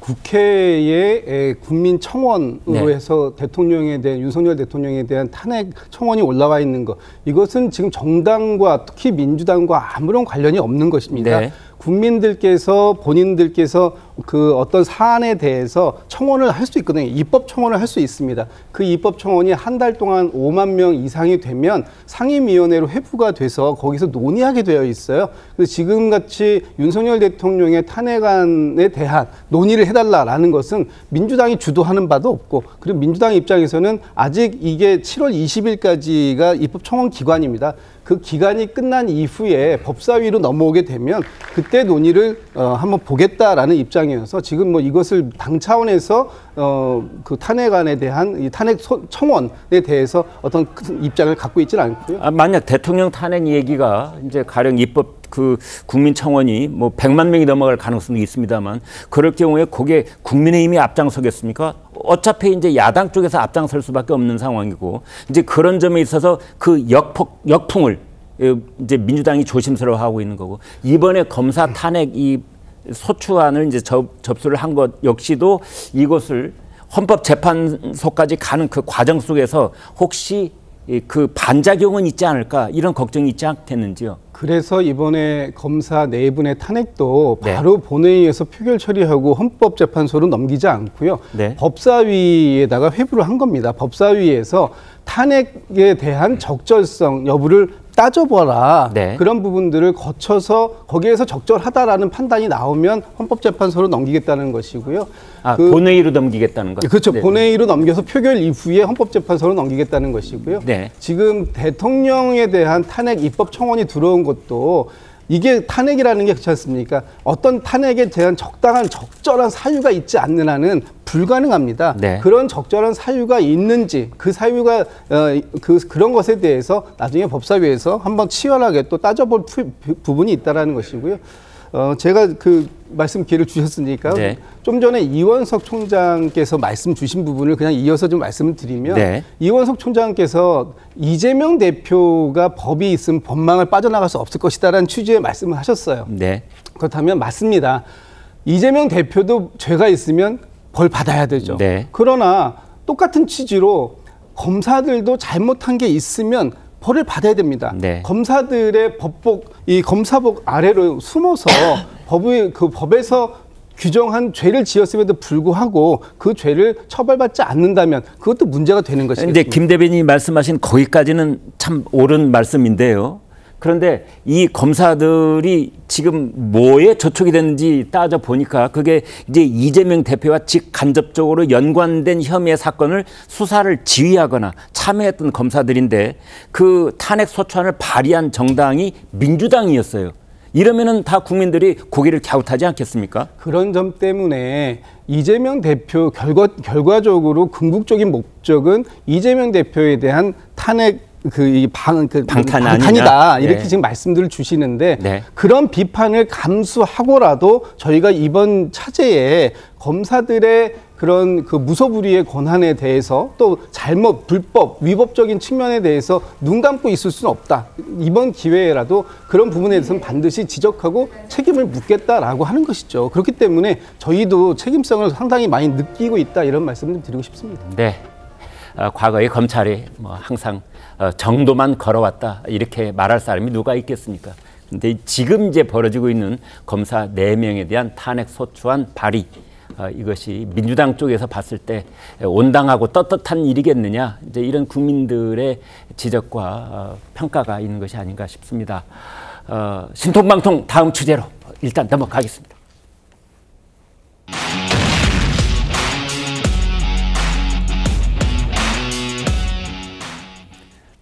국회의 국민청원으로 네. 해서 대통령에 대한 윤석열 대통령에 대한 탄핵 청원이 올라와 있는 것, 이것은 지금 정당과 특히 민주당과 아무런 관련이 없는 것입니다. 네. 국민들께서 본인들께서 그 어떤 사안에 대해서 청원을 할 수 있거든요. 입법 청원을 할 수 있습니다. 그 입법 청원이 한 달 동안 5만 명 이상이 되면 상임위원회로 회부가 돼서 거기서 논의하게 되어 있어요. 그래서 지금같이 윤석열 대통령의 탄핵안에 대한 논의를 해달라라는 것은 민주당이 주도하는 바도 없고, 그리고 민주당 입장에서는 아직 이게 7월 20일까지가 입법 청원 기간입니다. 그 기간이 끝난 이후에 법사위로 넘어오게 되면 그때 논의를 한번 보겠다라는 입장이어서 지금 뭐 이것을 당 차원에서 그 탄핵안에 대한 이 탄핵 청원에 대해서 어떤 입장을 갖고 있지는 않고요. 만약 대통령 탄핵 얘기가 이제 가령 입법 그 국민청원이 뭐 100만 명이 넘어갈 가능성도 있습니다만, 그럴 경우에 그게 국민의힘이 앞장서겠습니까? 어차피 이제 야당 쪽에서 앞장설 수밖에 없는 상황이고, 이제 그런 점에 있어서 그 역풍을 이제 민주당이 조심스러워하고 있는 거고, 이번에 검사 탄핵 이 소추안을 이제 접수를 한 것 역시도 이것을 헌법재판소까지 가는 그 과정 속에서 혹시 그 반작용은 있지 않을까, 이런 걱정이 있지 않겠는지요? 그래서 이번에 검사 4분의 탄핵도 바로 본회의에서 표결 처리하고 헌법재판소로 넘기지 않고요. 법사위에다가 회부를 한 겁니다. 법사위에서 탄핵에 대한 적절성 여부를 따져보라. 그런 부분들을 거쳐서 거기에서 적절하다라는 판단이 나오면 헌법재판소로 넘기겠다는 것이고요. 본회의로 넘기겠다는 것. 그렇죠. 본회의로 넘겨서 표결 이후에 헌법재판소로 넘기겠다는 것이고요. 지금 대통령에 대한 탄핵 입법 청원이 들어온 것도 이게 탄핵이라는 게 그렇지 않습니까? 어떤 탄핵에 대한 적절한 사유가 있지 않는 한은 불가능합니다. 그런 적절한 사유가 있는지, 그 사유가 그런 것에 대해서 나중에 법사위에서 한번 치열하게 또 따져볼 부분이 있다라는 것이고요. 제가 그 말씀 기회를 주셨으니까 좀 전에 이원석 총장께서 말씀 주신 부분을 그냥 이어서 좀 말씀을 드리면, 이원석 총장께서 이재명 대표가 법이 있으면 법망을 빠져나갈 수 없을 것이다라는 취지의 말씀을 하셨어요. 그렇다면 맞습니다. 이재명 대표도 죄가 있으면 벌 받아야 되죠. 그러나 똑같은 취지로 검사들도 잘못한 게 있으면 벌을 받아야 됩니다. 검사들의 이 검사복 아래로 숨어서 법에서 규정한 죄를 지었음에도 불구하고 그 죄를 처벌받지 않는다면 그것도 문제가 되는 것이겠습니다. 근데 김 대변인이 말씀하신 거기까지는 참 옳은 말씀인데요. 그런데 이 검사들이 지금 뭐에 저촉이 됐는지 따져 보니까 그게 이제 이재명 대표와 직간접적으로 연관된 혐의 사건을 수사를 지휘하거나 참여했던 검사들인데, 그 탄핵 소추안을 발의한 정당이 민주당이었어요. 이러면은 다 국민들이 고개를 갸웃하지 않겠습니까? 그런 점 때문에 이재명 대표 결과적으로 궁극적인 목적은 이재명 대표에 대한 탄핵 방탄이다 이렇게 지금 말씀들을 주시는데, 그런 비판을 감수하고라도 저희가 이번 차제에 검사들의 그런 그 무소불위의 권한에 대해서 또 불법, 위법적인 측면에 대해서 눈 감고 있을 수는 없다. 이번 기회에라도 그런 부분에 대해서는 반드시 지적하고 책임을 묻겠다라고 하는 것이죠. 그렇기 때문에 저희도 책임성을 상당히 많이 느끼고 있다, 이런 말씀을 드리고 싶습니다. 과거에 검찰이 뭐 항상 정도만 걸어왔다 이렇게 말할 사람이 누가 있겠습니까? 근데 지금 이제 벌어지고 있는 검사 4명에 대한 탄핵 소추안 발의, 이것이 민주당 쪽에서 봤을 때 온당하고 떳떳한 일이겠느냐, 이제 이런 국민들의 지적과 평가가 있는 것이 아닌가 싶습니다. 신통방통 다음 주제로 일단 넘어가겠습니다.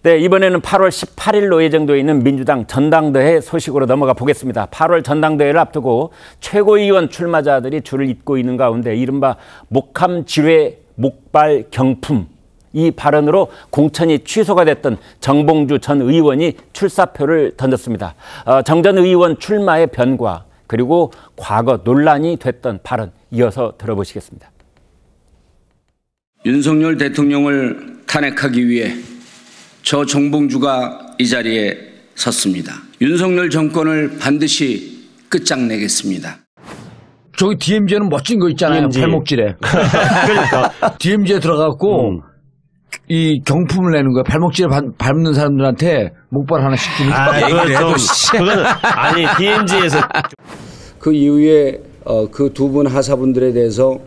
이번에는 8월 18일로 예정되어 있는 민주당 전당대회 소식으로 넘어가 보겠습니다. 8월 전당대회를 앞두고 최고위원 출마자들이 줄을 잇고 있는 가운데 이른바 목함지뢰 목발 경품, 이 발언으로 공천이 취소가 됐던 정봉주 전 의원이 출사표를 던졌습니다. 정 전 의원 출마의 변과, 그리고 과거 논란이 됐던 발언 이어서 들어보시겠습니다. 윤석열 대통령을 탄핵하기 위해 저 정봉주가 이 자리에 섰습니다. 윤석열 정권을 반드시 끝장내겠습니다. 저기 DMZ는 멋진 거 있잖아요. DMZ. 발목질에. 그러니까 DMZ에 들어가고 이 경품을 내는 거야. 발목질에 밟는 사람들한테 목발 하나씩 주니까 얘기를 해도 그거는 아니 DMZ에서 그 이후에 그 두 분 하사분들에 대해서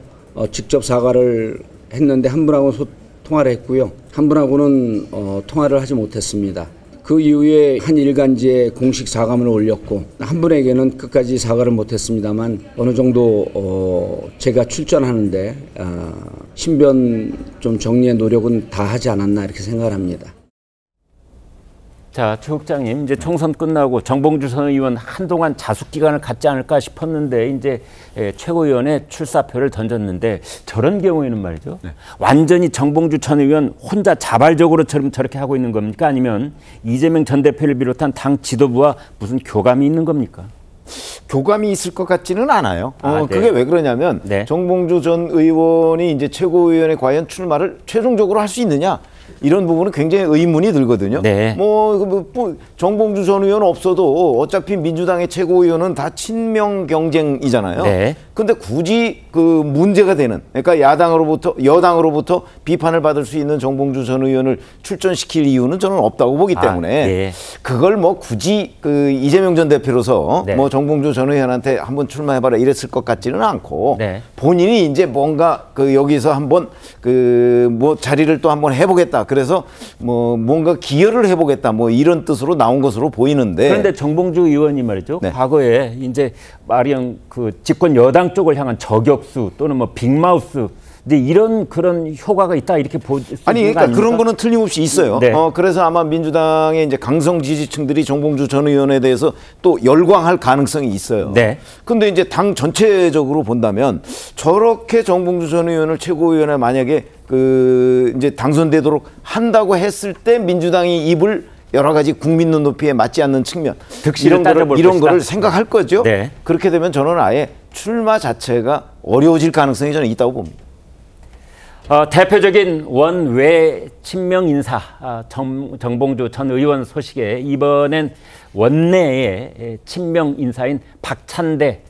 직접 사과를 했는데 한 분하고는 통화를 했고요. 한 분하고는 통화를 하지 못했습니다. 그 이후에 한 일간지에 공식 사과문을 올렸고 한 분에게는 끝까지 사과를 못했습니다만 어느 정도 제가 출전하는데 신변 좀 정리의 노력은 다 하지 않았나 이렇게 생각을 합니다. 자, 최 국장님, 이제 총선 끝나고 정봉주 전 의원 한동안 자숙 기간을 갖지 않을까 싶었는데 이제 최고위원회 출사표를 던졌는데 저런 경우에는 말이죠. 네. 완전히 정봉주 전 의원 혼자 자발적으로 저렇게 하고 있는 겁니까? 아니면 이재명 전 대표를 비롯한 당 지도부와 무슨 교감이 있는 겁니까? 교감이 있을 것 같지는 않아요. 네. 그게 왜 그러냐면 정봉주 전 의원이 이제 최고위원회 과연 출마를 최종적으로 할 수 있느냐? 이런 부분은 굉장히 의문이 들거든요. 뭐 정봉주 전 의원 없어도 어차피 민주당의 최고위원은 다 친명 경쟁이잖아요. 근데 굳이 그 문제가 되는, 그러니까 여당으로부터 비판을 받을 수 있는 정봉주 전 의원을 출전시킬 이유는 저는 없다고 보기 때문에 그걸 뭐 굳이 그 이재명 전 대표로서 뭐 정봉주 전 의원한테 한번 출마해봐라 이랬을 것 같지는 않고 본인이 이제 뭔가 그 여기서 한번 그 뭐 자리를 또 한번 해보겠다. 그래서 뭐 뭔가 기여를 해보겠다. 뭐 이런 뜻으로 나온 것으로 보이는데. 그런데 정봉주 의원이 말이죠. 과거에 이제 마령 그 집권 여당 쪽을 향한 저격수 또는 뭐 빅마우스 이제 이런 그런 효과가 있다 이렇게 볼 수 있는 거 아닙니까? 그러니까 그런 거는 틀림없이 있어요. 그래서 아마 민주당의 이제 강성 지지층들이 정봉주 전 의원에 대해서 또 열광할 가능성이 있어요. 근데 이제 당 전체적으로 본다면 저렇게 정봉주 전 의원을 최고위원회 만약에 그 이제 당선되도록 한다고 했을 때 민주당이 입을 여러 가지 국민 눈높이에 맞지 않는 측면 이런 거를 생각할 거죠. 그렇게 되면 저는 아예 출마 자체가 어려워질 가능성이 저는 있다고 봅니다. 대표적인 원외 친명 인사 정봉주 전 의원 소식에 이번엔 원내의 친명 인사인 박찬대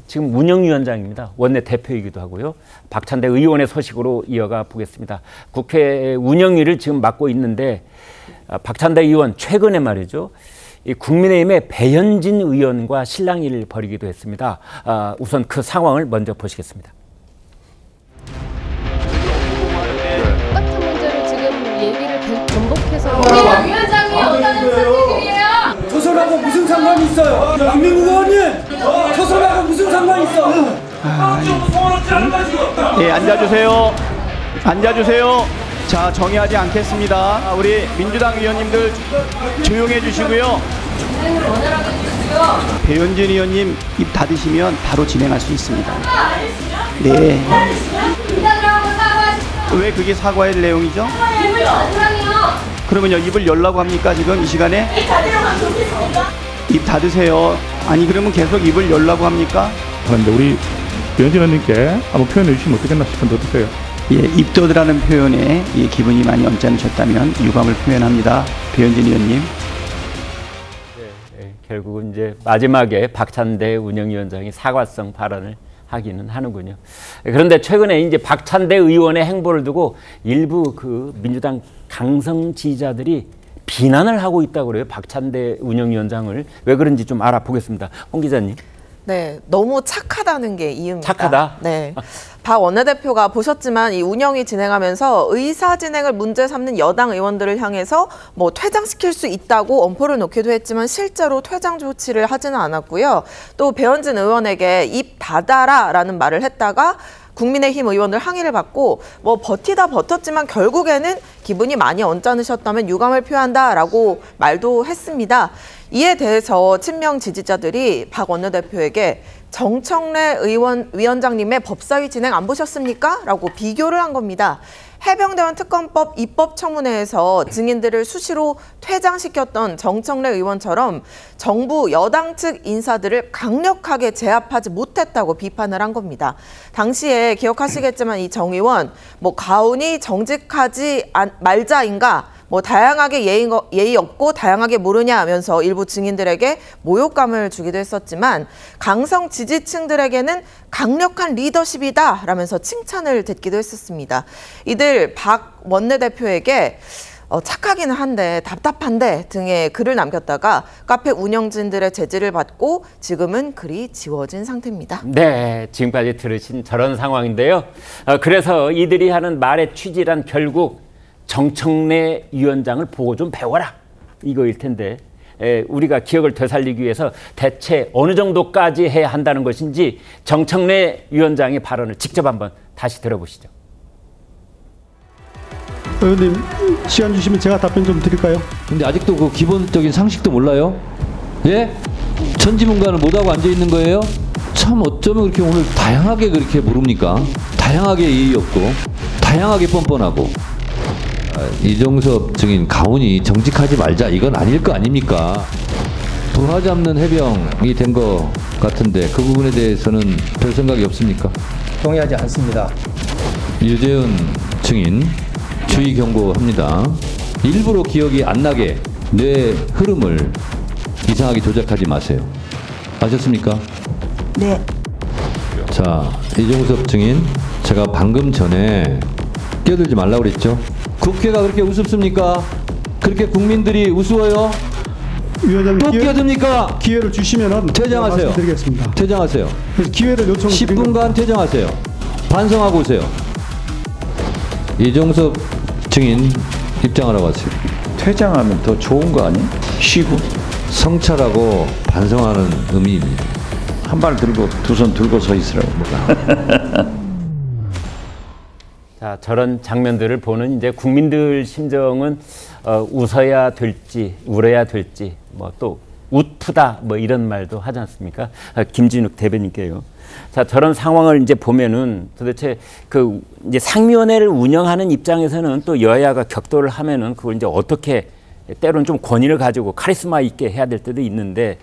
지금 운영위원장입니다. 원내 대표이기도 하고요. 박찬대 의원의 소식으로 이어가 보겠습니다. 국회 운영위를 지금 맡고 있는데 박찬대 의원 최근에 말이죠. 이 국민의힘의 배현진 의원과 실랑이를 벌이기도 했습니다. 우선 그 상황을 먼저 보시겠습니다. 똑같은 문제를 지금 얘기를 전복해서 위원장이 어떤 사람들이에요? 조선하고 무슨 상관이 있어요? 박민국 의원님! 조선하고 무슨 상관이 있어? 예, 앉아주세요. 앉아주세요. 자, 정의하지 않겠습니다. 우리 민주당 의원님들 조용해 주시고요. 배현진 의원님 입 닫으시면 바로 진행할 수 있습니다. 네. 왜 그게 사과의 내용이죠? 그러면요, 입을 열라고 합니까, 지금 이 시간에? 입 닫으세요. 아니, 그러면 계속 입을 열라고 합니까? 그런데 우리 배현진 의원님께 한번 표현해 주시면 어떻겠나 싶은데 어떠세요? 예, 입덧이라는 표현에 기분이 많이 언짢으셨다면 유감을 표현합니다. 배현진 의원님. 결국은 이제 마지막에 박찬대 운영위원장이 사과성 발언을 하기는 하는군요. 그런데 최근에 이제 박찬대 의원의 행보를 두고 일부 그 민주당 강성 지지자들이 비난을 하고 있다고 그래요. 박찬대 운영위원장을. 왜 그런지 좀 알아보겠습니다. 홍 기자님. 네, 너무 착하다는 게 이유입니다. 착하다? 네. 박 원내대표가 보셨지만 이 운영이 진행하면서 의사 진행을 문제 삼는 여당 의원들을 향해서 뭐 퇴장시킬 수 있다고 엄포를 놓기도 했지만 실제로 퇴장 조치를 하지는 않았고요. 또 배현진 의원에게 입 닫아라라는 말을 했다가 국민의힘 의원들 항의를 받고 뭐 버티다 버텼지만 결국에는 기분이 많이 언짢으셨다면 유감을 표한다라고 말도 했습니다. 이에 대해서 친명 지지자들이 박 원내대표에게 정청래 위원장님의 법사위 진행 안 보셨습니까? 라고 비교를 한 겁니다. 해병대원 특검법 입법청문회에서 증인들을 수시로 퇴장시켰던 정청래 의원처럼 정부 여당 측 인사들을 강력하게 제압하지 못했다고 비판을 한 겁니다. 당시에 기억하시겠지만 이 정 의원 뭐 가훈이 정직하지 말자인가 뭐 다양하게 예의 없고 다양하게 모르냐 하면서 일부 증인들에게 모욕감을 주기도 했었지만 강성 지지층들에게는 강력한 리더십이다 라면서 칭찬을 듣기도 했었습니다. 이들 박 원내대표에게 착하기는 한데 답답한데 등의 글을 남겼다가 카페 운영진들의 제지를 받고 지금은 글이 지워진 상태입니다. 네, 지금까지 들으신 저런 상황인데요. 그래서 이들이 하는 말의 취지란 결국 정청래 위원장을 보고 좀 배워라 이거일 텐데 우리가 기억을 되살리기 위해서 대체 어느 정도까지 해야 한다는 것인지 정청래 위원장의 발언을 직접 한번 다시 들어보시죠. 의원님 시간 주시면 제가 답변 좀 드릴까요? 근데 아직도 그 기본적인 상식도 몰라요? 예? 천지문간을 못하고 앉아있는 거예요? 참 어쩌면 그렇게 오늘 다양하게 그렇게 모릅니까? 다양하게 예의 없고 다양하게 뻔뻔하고 이종섭 증인 가훈이 정직하지 말자 이건 아닐 거 아닙니까? 도나 잡는 해병이 된 거 같은데 그 부분에 대해서는 별 생각이 없습니까? 동의하지 않습니다. 유재훈 증인 주의 경고합니다. 일부러 기억이 안 나게 뇌 흐름을 이상하게 조작하지 마세요. 아셨습니까? 네. 자, 이종섭 증인 제가 방금 전에 끼어들지 말라고 그랬죠? 국회가 그렇게 우습습니까? 그렇게 국민들이 우스워요? 위원장님 또 끼어듭니까? 기회를 주시면 퇴장하세요. 말씀드리겠습니다. 퇴장하세요. 그래서 기회를 요청 10분간 퇴장하세요. 반성하고 오세요. 이종섭 증인 입장하라고 하세요. 퇴장하면 더 좋은 거 아니에요? 쉬고 성찰하고 반성하는 의미입니다. 한 발 들고 두 손 들고 서 있으라고. 자, 저런 장면들을 보는 이제 국민들 심정은 웃어야 될지 울어야 될지 뭐 또 웃프다 뭐 이런 말도 하지 않습니까? 김진욱 대변인께요. 자, 저런 상황을 이제 보면은 도대체 그 이제 상임위원회를 운영하는 입장에서는 또 여야가 격돌을 하면은 그걸 이제 어떻게 때로는 좀 권위를 가지고 카리스마 있게 해야 될 때도 있는데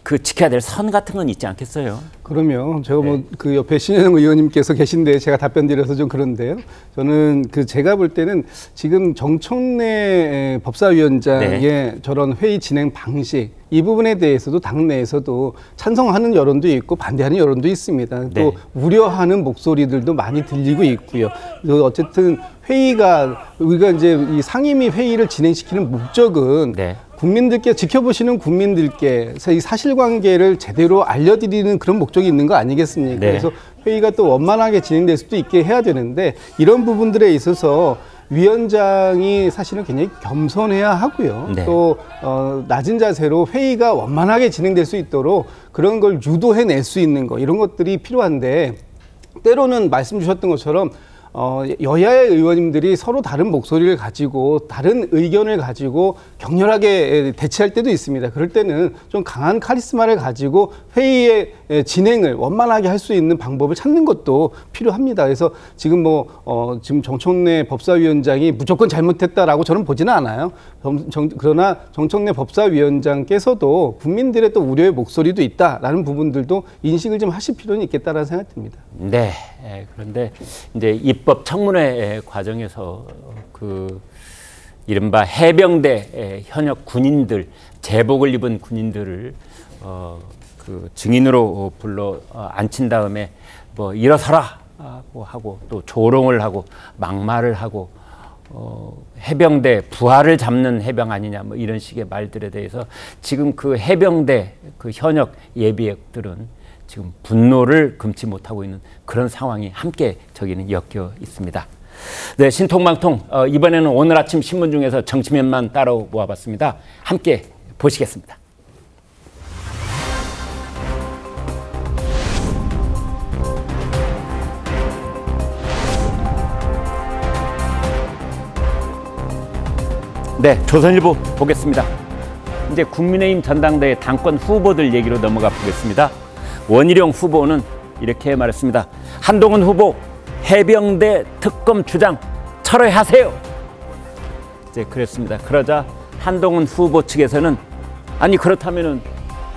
그 지켜야 될 선 같은 건 있지 않겠어요? 그러면 제가 뭐 그 옆에 신현영 의원님께서 계신데 제가 답변 드려서 좀 그런데요. 저는 그 제가 볼 때는 지금 정청래 법사위원장의 네. 저런 회의 진행 방식 이 부분에 대해서도 당내에서도 찬성하는 여론도 있고 반대하는 여론도 있습니다. 네. 또 우려하는 목소리들도 많이 들리고 있고요. 어쨌든 회의가 우리가 이제 이 상임위 회의를 진행시키는 목적은 네. 국민들께 지켜보시는 국민들께 이 사실관계를 제대로 알려드리는 그런 목적이 있는 거 아니겠습니까? 네. 그래서 회의가 또 원만하게 진행될 수도 있게 해야 되는데 이런 부분들에 있어서 위원장이 사실은 굉장히 겸손해야 하고요. 네. 또 낮은 자세로 회의가 원만하게 진행될 수 있도록 그런 걸 유도해낼 수 있는 거 이런 것들이 필요한데 때로는 말씀 주셨던 것처럼 여야의 의원님들이 서로 다른 목소리를 가지고 다른 의견을 가지고 격렬하게 대치할 때도 있습니다. 그럴 때는 좀 강한 카리스마를 가지고 회의의 진행을 원만하게 할 수 있는 방법을 찾는 것도 필요합니다. 그래서 지금 지금 정청래 법사위원장이 무조건 잘못했다라고 저는 보지는 않아요. 그러나 정청래 법사위원장께서도 국민들의 또 우려의 목소리도 있다라는 부분들도 인식을 좀 하실 필요는 있겠다라는 생각이 듭니다. 네. 그런데 이제 입법 청문회 과정에서 그 이른바 해병대 현역 군인들 제복을 입은 군인들을 그 증인으로 불러 앉힌 다음에 뭐 일어서라 하고 또 조롱을 하고 막말을 하고 해병대 부하를 잡는 해병 아니냐 뭐 이런 식의 말들에 대해서 지금 그 해병대 그 현역 예비역들은 지금 분노를 금치 못하고 있는 그런 상황이 함께 저기는 엮여 있습니다. 네, 신통방통 이번에는 오늘 아침 신문 중에서 정치면만 따로 모아봤습니다. 함께 보시겠습니다. 네, 조선일보 보겠습니다. 이제 국민의힘 전당대회 당권 후보들 얘기로 넘어가 보겠습니다. 원희룡 후보는 이렇게 말했습니다. 한동훈 후보 해병대 특검 주장 철회하세요. 이제 그랬습니다. 그러자 한동훈 후보 측에서는 아니 그렇다면은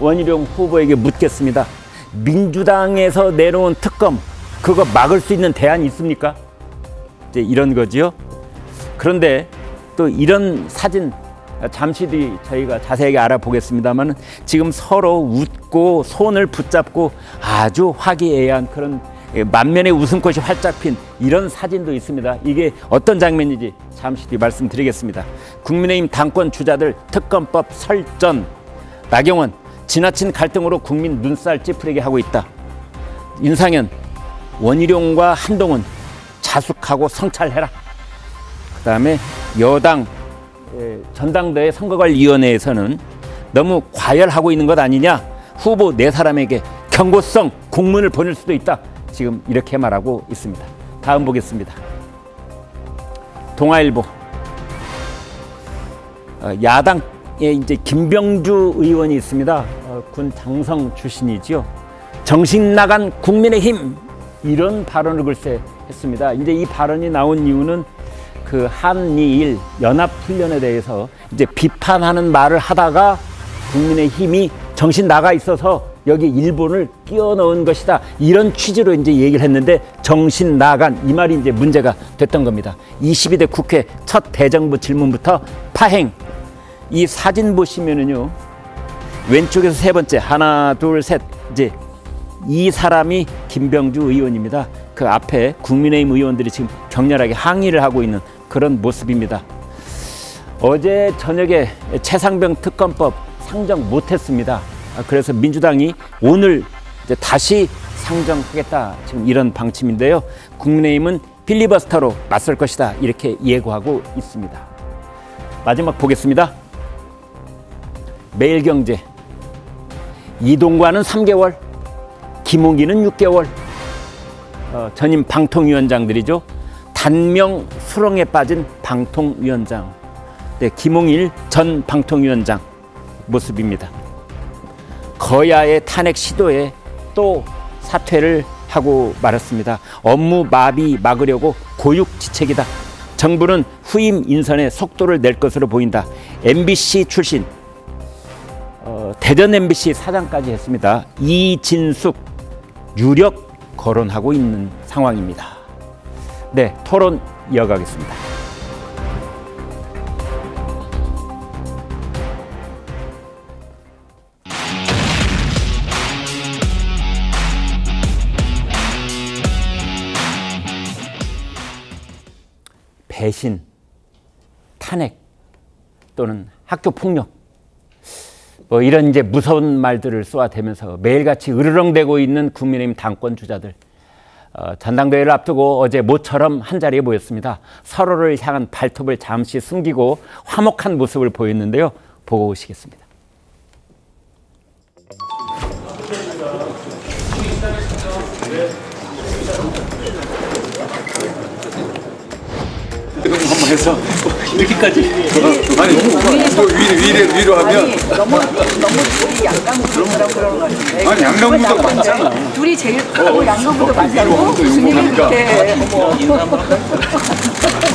원희룡 후보에게 묻겠습니다. 민주당에서 내놓은 특검 그거 막을 수 있는 대안이 있습니까? 이제 이런 거지요. 그런데 또 이런 사진 잠시 뒤 저희가 자세하게 알아보겠습니다만 지금 서로 웃고 손을 붙잡고 아주 화기애애한 그런 만면의 웃음꽃이 활짝 핀 이런 사진도 있습니다. 이게 어떤 장면인지 잠시 뒤 말씀드리겠습니다. 국민의힘 당권 주자들 특검법 설전, 나경원 지나친 갈등으로 국민 눈살 찌푸리게 하고 있다. 윤상현 원희룡과 한동훈 자숙하고 성찰해라. 그다음에 여당 전당대회 선거관리위원회에서는 너무 과열하고 있는 것 아니냐. 후보 4사람에게 경고성 공문을 보낼 수도 있다. 지금 이렇게 말하고 있습니다. 다음 보겠습니다. 동아일보 야당에 이제 김병주 의원이 있습니다. 군 장성 출신이지요. 정신 나간 국민의힘 이런 발언을 글쎄 했습니다. 이제 이 발언이 나온 이유는 그 한미일 연합훈련에 대해서 이제 비판하는 말을 하다가 국민의힘이 정신 나가 있어서 여기 일본을 끼워 넣은 것이다. 이런 취지로 이제 얘기를 했는데 정신 나간 이 말이 이제 문제가 됐던 겁니다. 22대 국회 첫 대정부 질문부터 파행. 이 사진 보시면은요. 왼쪽에서 세 번째 하나 둘 셋 이제 이 사람이 김병주 의원입니다. 그 앞에 국민의힘 의원들이 지금 격렬하게 항의를 하고 있는 그런 모습입니다. 어제 저녁에 최상병 특검법 상정 못했습니다. 그래서 민주당이 오늘 이제 다시 상정하겠다 지금 이런 방침인데요. 국민의힘은 필리버스터로 맞설 것이다 이렇게 예고하고 있습니다. 마지막 보겠습니다. 매일경제 이동관은 3개월, 김웅기는 6개월. 전임 방통위원장들이죠. 단명 수렁에 빠진 방통위원장. 네, 김웅일 전 방통위원장 모습입니다. 거야의 탄핵 시도에 또 사퇴를 하고 말았습니다. 업무 마비 막으려고 고육지책이다. 정부는 후임 인선에 속도를 낼 것으로 보인다. MBC 출신 대전 MBC 사장까지 했습니다. 이진숙 유력 거론하고 있는 상황입니다. 네, 토론 이어가겠습니다. 배신, 탄핵 또는 학교 폭력 뭐 이런 이제 무서운 말들을 쏘아대면서 매일같이 으르렁대고 있는 국민의힘 당권 주자들 전당대회를 앞두고 어제 모처럼 한자리에 모였습니다. 서로를 향한 발톱을 잠시 숨기고 화목한 모습을 보였는데요. 보고 오시겠습니다. 한번 해서 이렇게까지 아니 위로 하면 너무 둘이 양강구도처럼 그런 건데 아니 양강구도 맞잖아. 둘이 제일 크고 양강구도 맞다고 주님이 그렇게 어머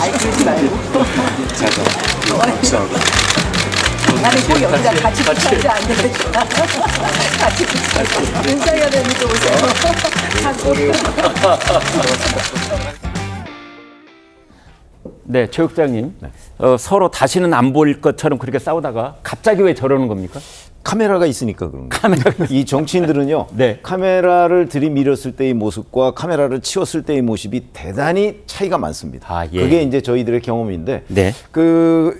아이 그러지 말고 자자 나는 꼭 여기다 같이 붙여야지 안 되겠다 같이 붙여야지 윤상현님도 오세요 네, 최국장님. 서로 다시는 안 보일 것처럼 그렇게 싸우다가 갑자기 왜 저러는 겁니까? 카메라가 있으니까 그런 거예요. 이 정치인들은요. 네. 카메라를 들이밀었을 때의 모습과 카메라를 치웠을 때의 모습이 대단히 차이가 많습니다. 예. 그게 이제 저희들의 경험인데 네.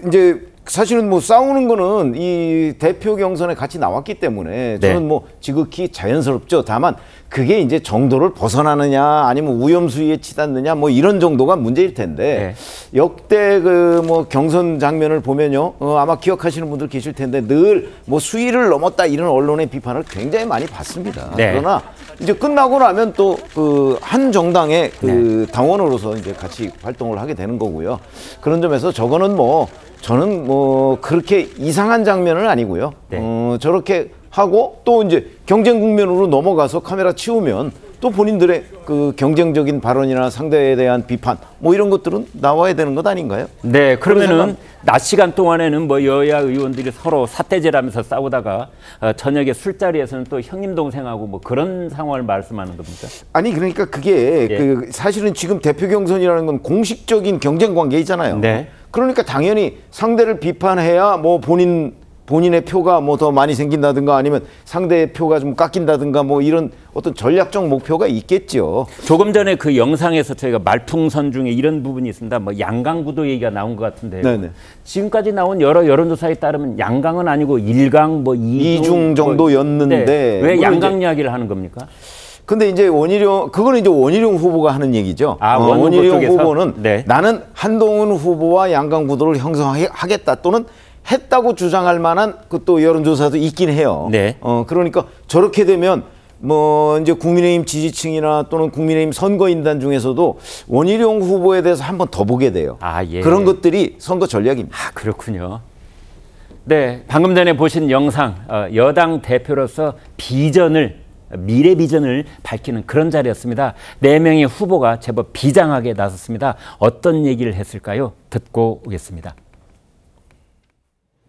이제 사실은 뭐 싸우는 거는 이 대표 경선에 같이 나왔기 때문에 저는 뭐 지극히 자연스럽죠. 다만 그게 이제 정도를 벗어나느냐 아니면 위험수위에 치닫느냐 뭐 이런 정도가 문제일 텐데 역대 그 뭐 경선 장면을 보면요. 아마 기억하시는 분들 계실 텐데 늘 뭐 수위를 넘었다 이런 언론의 비판을 굉장히 많이 받습니다. 그러나 이제 끝나고 나면 또 그 한 정당의 그 당원으로서 이제 같이 활동을 하게 되는 거고요. 그런 점에서 저거는 뭐 저는 뭐 그렇게 이상한 장면은 아니고요. 저렇게 하고 또 이제 경쟁 국면으로 넘어가서 카메라 치우면 또 본인들의 그 경쟁적인 발언이나 상대에 대한 비판 뭐 이런 것들은 나와야 되는 것 아닌가요? 네, 그러면은 낮 시간 동안에는 뭐 여야 의원들이 서로 삿대질하면서 싸우다가 저녁에 술자리에서는 또 형님 동생하고 뭐 그런 상황을 말씀하는 겁니까? 아니 그러니까 그게 그 사실은 지금 대표 경선이라는 건 공식적인 경쟁 관계이잖아요. 네. 그러니까 당연히 상대를 비판해야 뭐 본인의 표가 뭐 더 많이 생긴다든가 아니면 상대의 표가 좀 깎인다든가 뭐 이런 어떤 전략적 목표가 있겠죠. 조금 전에 그 영상에서 저희가 말풍선 중에 이런 부분이 있습니다. 뭐 양강구도 얘기가 나온 것 같은데요. 네네. 지금까지 나온 여러 여론조사에 따르면 양강은 아니고 1강 뭐 2중 정도였는데 네. 왜 양강 이야기를 하는 겁니까? 근데 이제 그거는 이제 원희룡 후보가 하는 얘기죠. 원희룡 후보는 네. 나는 한동훈 후보와 양강 구도를 형성하겠다 또는 했다고 주장할 만한 그 또 여론조사도 있긴 해요. 네. 그러니까 저렇게 되면 뭐 이제 국민의힘 지지층이나 또는 국민의힘 선거인단 중에서도 원희룡 후보에 대해서 한 번 더 보게 돼요. 예. 그런 것들이 선거 전략입니다. 그렇군요. 네, 방금 전에 보신 영상 여당 대표로서 미래 비전을 밝히는 그런 자리였습니다. 4명의 후보가 제법 비장하게 나섰습니다. 어떤 얘기를 했을까요? 듣고 오겠습니다.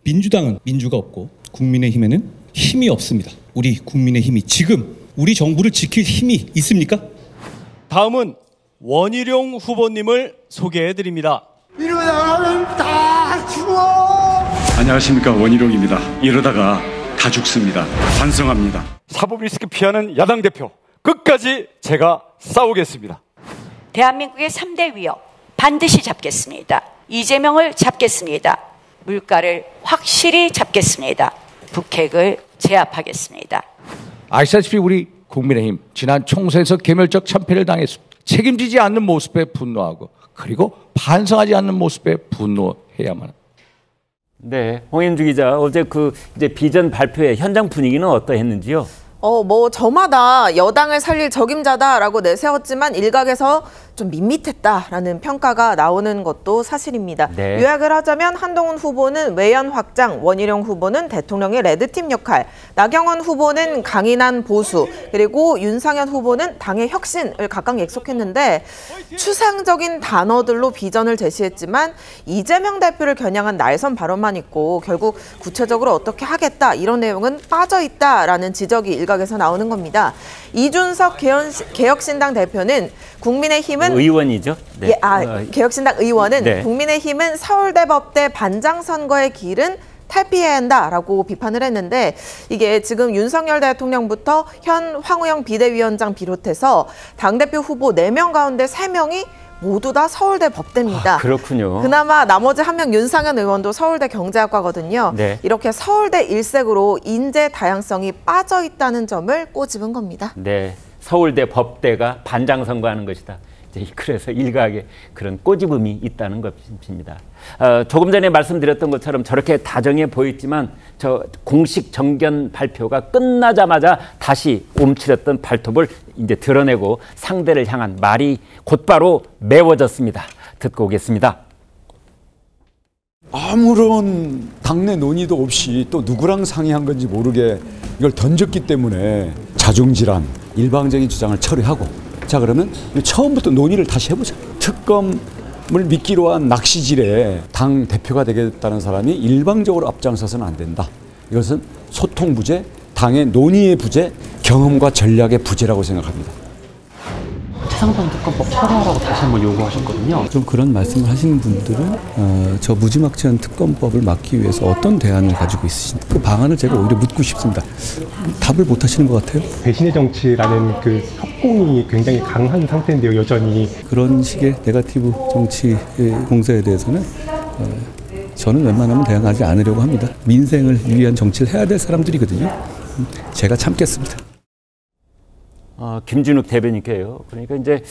민주당은 민주가 없고 국민의힘에는 힘이 없습니다. 우리 국민의힘이 지금 우리 정부를 지킬 힘이 있습니까? 다음은 원희룡 후보님을 소개해드립니다. 이러다가는 다 죽어. 안녕하십니까, 원희룡입니다. 이러다가 다 죽습니다. 반성합니다. 사법 리스크 피하는 야당 대표 끝까지 제가 싸우겠습니다. 대한민국의 3대 위협 반드시 잡겠습니다. 이재명을 잡겠습니다. 물가를 확실히 잡겠습니다. 북핵을 제압하겠습니다. 아시다시피 우리 국민의힘 지난 총선에서 개멸적 참패를 당했습니다. 책임지지 않는 모습에 분노하고 그리고 반성하지 않는 모습에 분노해야만 합니다. 네, 홍현주 기자, 어제 이제 비전 발표회 현장 분위기는 어떠했는지요? 뭐 저마다 여당을 살릴 적임자다라고 내세웠지만 일각에서 좀 밋밋했다라는 평가가 나오는 것도 사실입니다. 네. 요약을 하자면 한동훈 후보는 외연 확장, 원희룡 후보는 대통령의 레드팀 역할, 나경원 후보는 강인한 보수, 그리고 윤상현 후보는 당의 혁신을 각각 약속했는데 추상적인 단어들로 비전을 제시했지만 이재명 대표를 겨냥한 날선 발언만 있고 결국 구체적으로 어떻게 하겠다 이런 내용은 빠져있다라는 지적이 일각에서 나오는 겁니다. 이준석 개혁신당 대표는 국민의힘은 의원이죠. 네. 개혁신당 의원은 네. 국민의힘은 서울대 법대 반장 선거의 길은 탈피해야 한다라고 비판을 했는데 이게 지금 윤석열 대통령부터 현 황우영 비대위원장 비롯해서 당대표 후보 4명 가운데 3명이 모두 다 서울대 법대입니다. 그렇군요. 그나마 나머지 1명 윤상현 의원도 서울대 경제학과거든요. 네. 이렇게 서울대 일색으로 인재 다양성이 빠져 있다는 점을 꼬집은 겁니다. 네, 서울대 법대가 반장 선거하는 것이다. 그래서 일각에 그런 꼬집음이 있다는 것입니다. 조금 전에 말씀드렸던 것처럼 저렇게 다정해 보였지만 저 공식 정견 발표가 끝나자마자 다시 움츠렸던 발톱을 이제 드러내고 상대를 향한 말이 곧바로 매워졌습니다. 듣고 오겠습니다. 아무런 당내 논의도 없이 또 누구랑 상의한 건지 모르게 이걸 던졌기 때문에 자중질환, 일방적인 주장을 처리하고 자 그러면 처음부터 논의를 다시 해보자. 특검을 미끼로 한 낚시질에 당 대표가 되겠다는 사람이 일방적으로 앞장서서는 안 된다. 이것은 소통 부재, 당의 논의의 부재, 경험과 전략의 부재라고 생각합니다. 최상병 특검법 철회하라고 다시 한번 요구하셨거든요. 좀 그런 말씀을 하시는 분들은 저 무지막지한 특검법을 막기 위해서 어떤 대안을 가지고 있으신지 그 방안을 제가 오히려 묻고 싶습니다. 답을 못 하시는 것 같아요. 배신의 정치라는 그 협공이 굉장히 강한 상태인데요, 여전히. 그런 식의 네거티브 정치 공세에 대해서는 저는 웬만하면 대응하지 않으려고 합니다. 민생을 위한 정치를 해야 될 사람들이거든요. 제가 참겠습니다. 김준욱 대변인께요. 그러니까 이제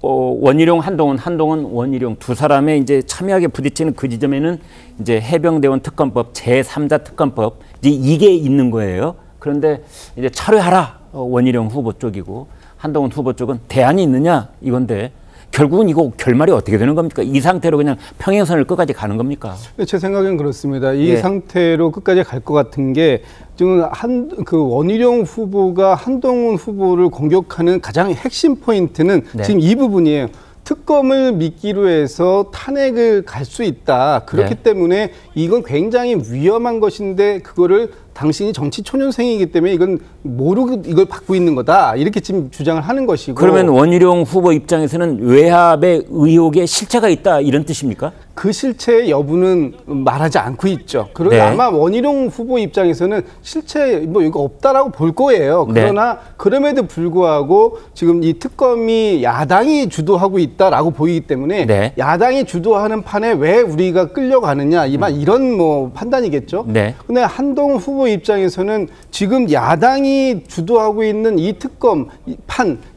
원희룡, 한동훈, 원희룡 두 사람의 이제 첨예하게 부딪히는 그 지점에는 이제 해병대원 특검법, 제3자 특검법 이게 있는 거예요. 그런데 이제 철회하라 원희룡 후보 쪽이고 한동훈 후보 쪽은 대안이 있느냐 이건데 결국은 이거 결말이 어떻게 되는 겁니까? 이 상태로 그냥 평행선을 끝까지 가는 겁니까? 제 생각엔 그렇습니다. 이 상태로 끝까지 갈 것 같은 게 지금 원희룡 후보가 한동훈 후보를 공격하는 가장 핵심 포인트는 지금 이 부분이에요. 특검을 미끼로 해서 탄핵을 갈 수 있다. 그렇기 때문에 이건 굉장히 위험한 것인데 그거를 당신이 정치 초년생이기 때문에 이건 모르고 이걸 받고 있는 거다. 이렇게 지금 주장을 하는 것이고. 그러면 원희룡 후보 입장에서는 외압의 의혹에 실체가 있다 이런 뜻입니까? 그 실체의 여부는 말하지 않고 있죠. 그러나 네. 아마 원희룡 후보 입장에서는 실체 뭐 이거 없다라고 볼 거예요. 그러나 네. 그럼에도 불구하고 지금 이 특검이 야당이 주도하고 있다라고 보이기 때문에 네. 야당이 주도하는 판에 왜 우리가 끌려가느냐 이런 뭐 판단이겠죠. 네. 근데 한동훈 후보 입장에서는 지금 야당이 주도하고 있는 이 특검